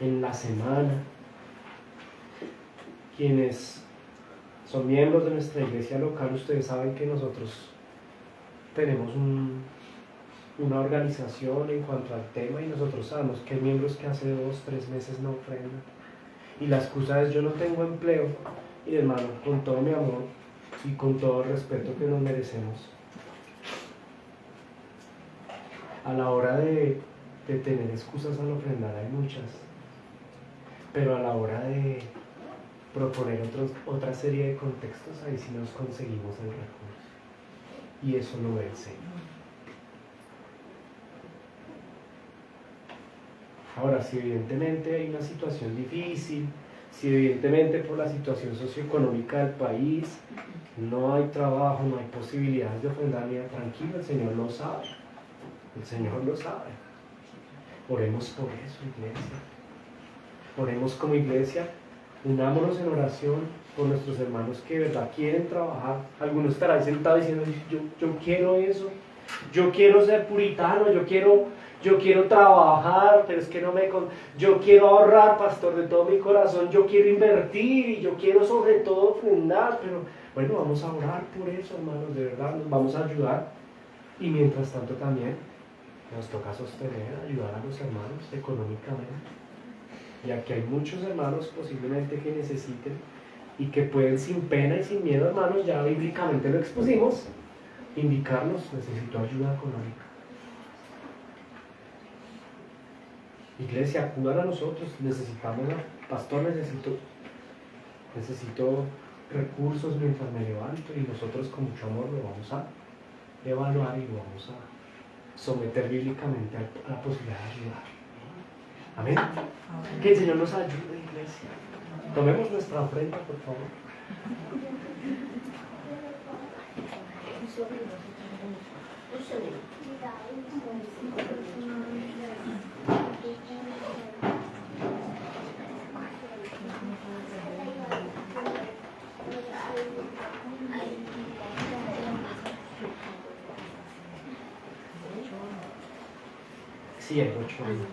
en la semana. Quienes son miembros de nuestra iglesia local, ustedes saben que nosotros tenemos una organización en cuanto al tema y nosotros sabemos que hay miembros que hace 2-3 meses no ofrendan. Y la excusa es: yo no tengo empleo. Y hermano, con todo mi amor y con todo el respeto que nos merecemos, a la hora de tener excusas al ofrendar hay muchas, pero a la hora de proponer otra serie de contextos, ahí sí nos conseguimos el recurso. Y eso lo ve el Señor. Ahora, si evidentemente hay una situación difícil, si evidentemente por la situación socioeconómica del país no hay trabajo, no hay posibilidades de ofrendar, mira, tranquilo, el Señor lo sabe. El Señor lo sabe. Oremos por eso, iglesia. Oremos como iglesia, unámonos en oración por nuestros hermanos que de verdad quieren trabajar. Algunos estarán sentados diciendo: yo quiero eso, yo quiero ser puritano, yo quiero trabajar, pero es que yo quiero ahorrar, pastor, de todo mi corazón, yo quiero invertir y yo quiero sobre todo ofrendar, pero bueno, vamos a orar por eso, hermanos, de verdad, nos vamos a ayudar. Y mientras tanto también nos toca sostener, ayudar a los hermanos económicamente. Y aquí hay muchos hermanos posiblemente que necesiten y que pueden sin pena y sin miedo, hermanos, ya bíblicamente lo expusimos, indicarnos: necesito ayuda económica. Iglesia, acudan a nosotros, necesitamos, pastor, necesito recursos mientras me levanto, y nosotros con mucho amor lo vamos a evaluar y lo vamos a someter bíblicamente a la posibilidad de ayudar. Amén. Que el Señor nos ayude, iglesia. Tomemos nuestra ofrenda, por favor. Sí, hay 8 años.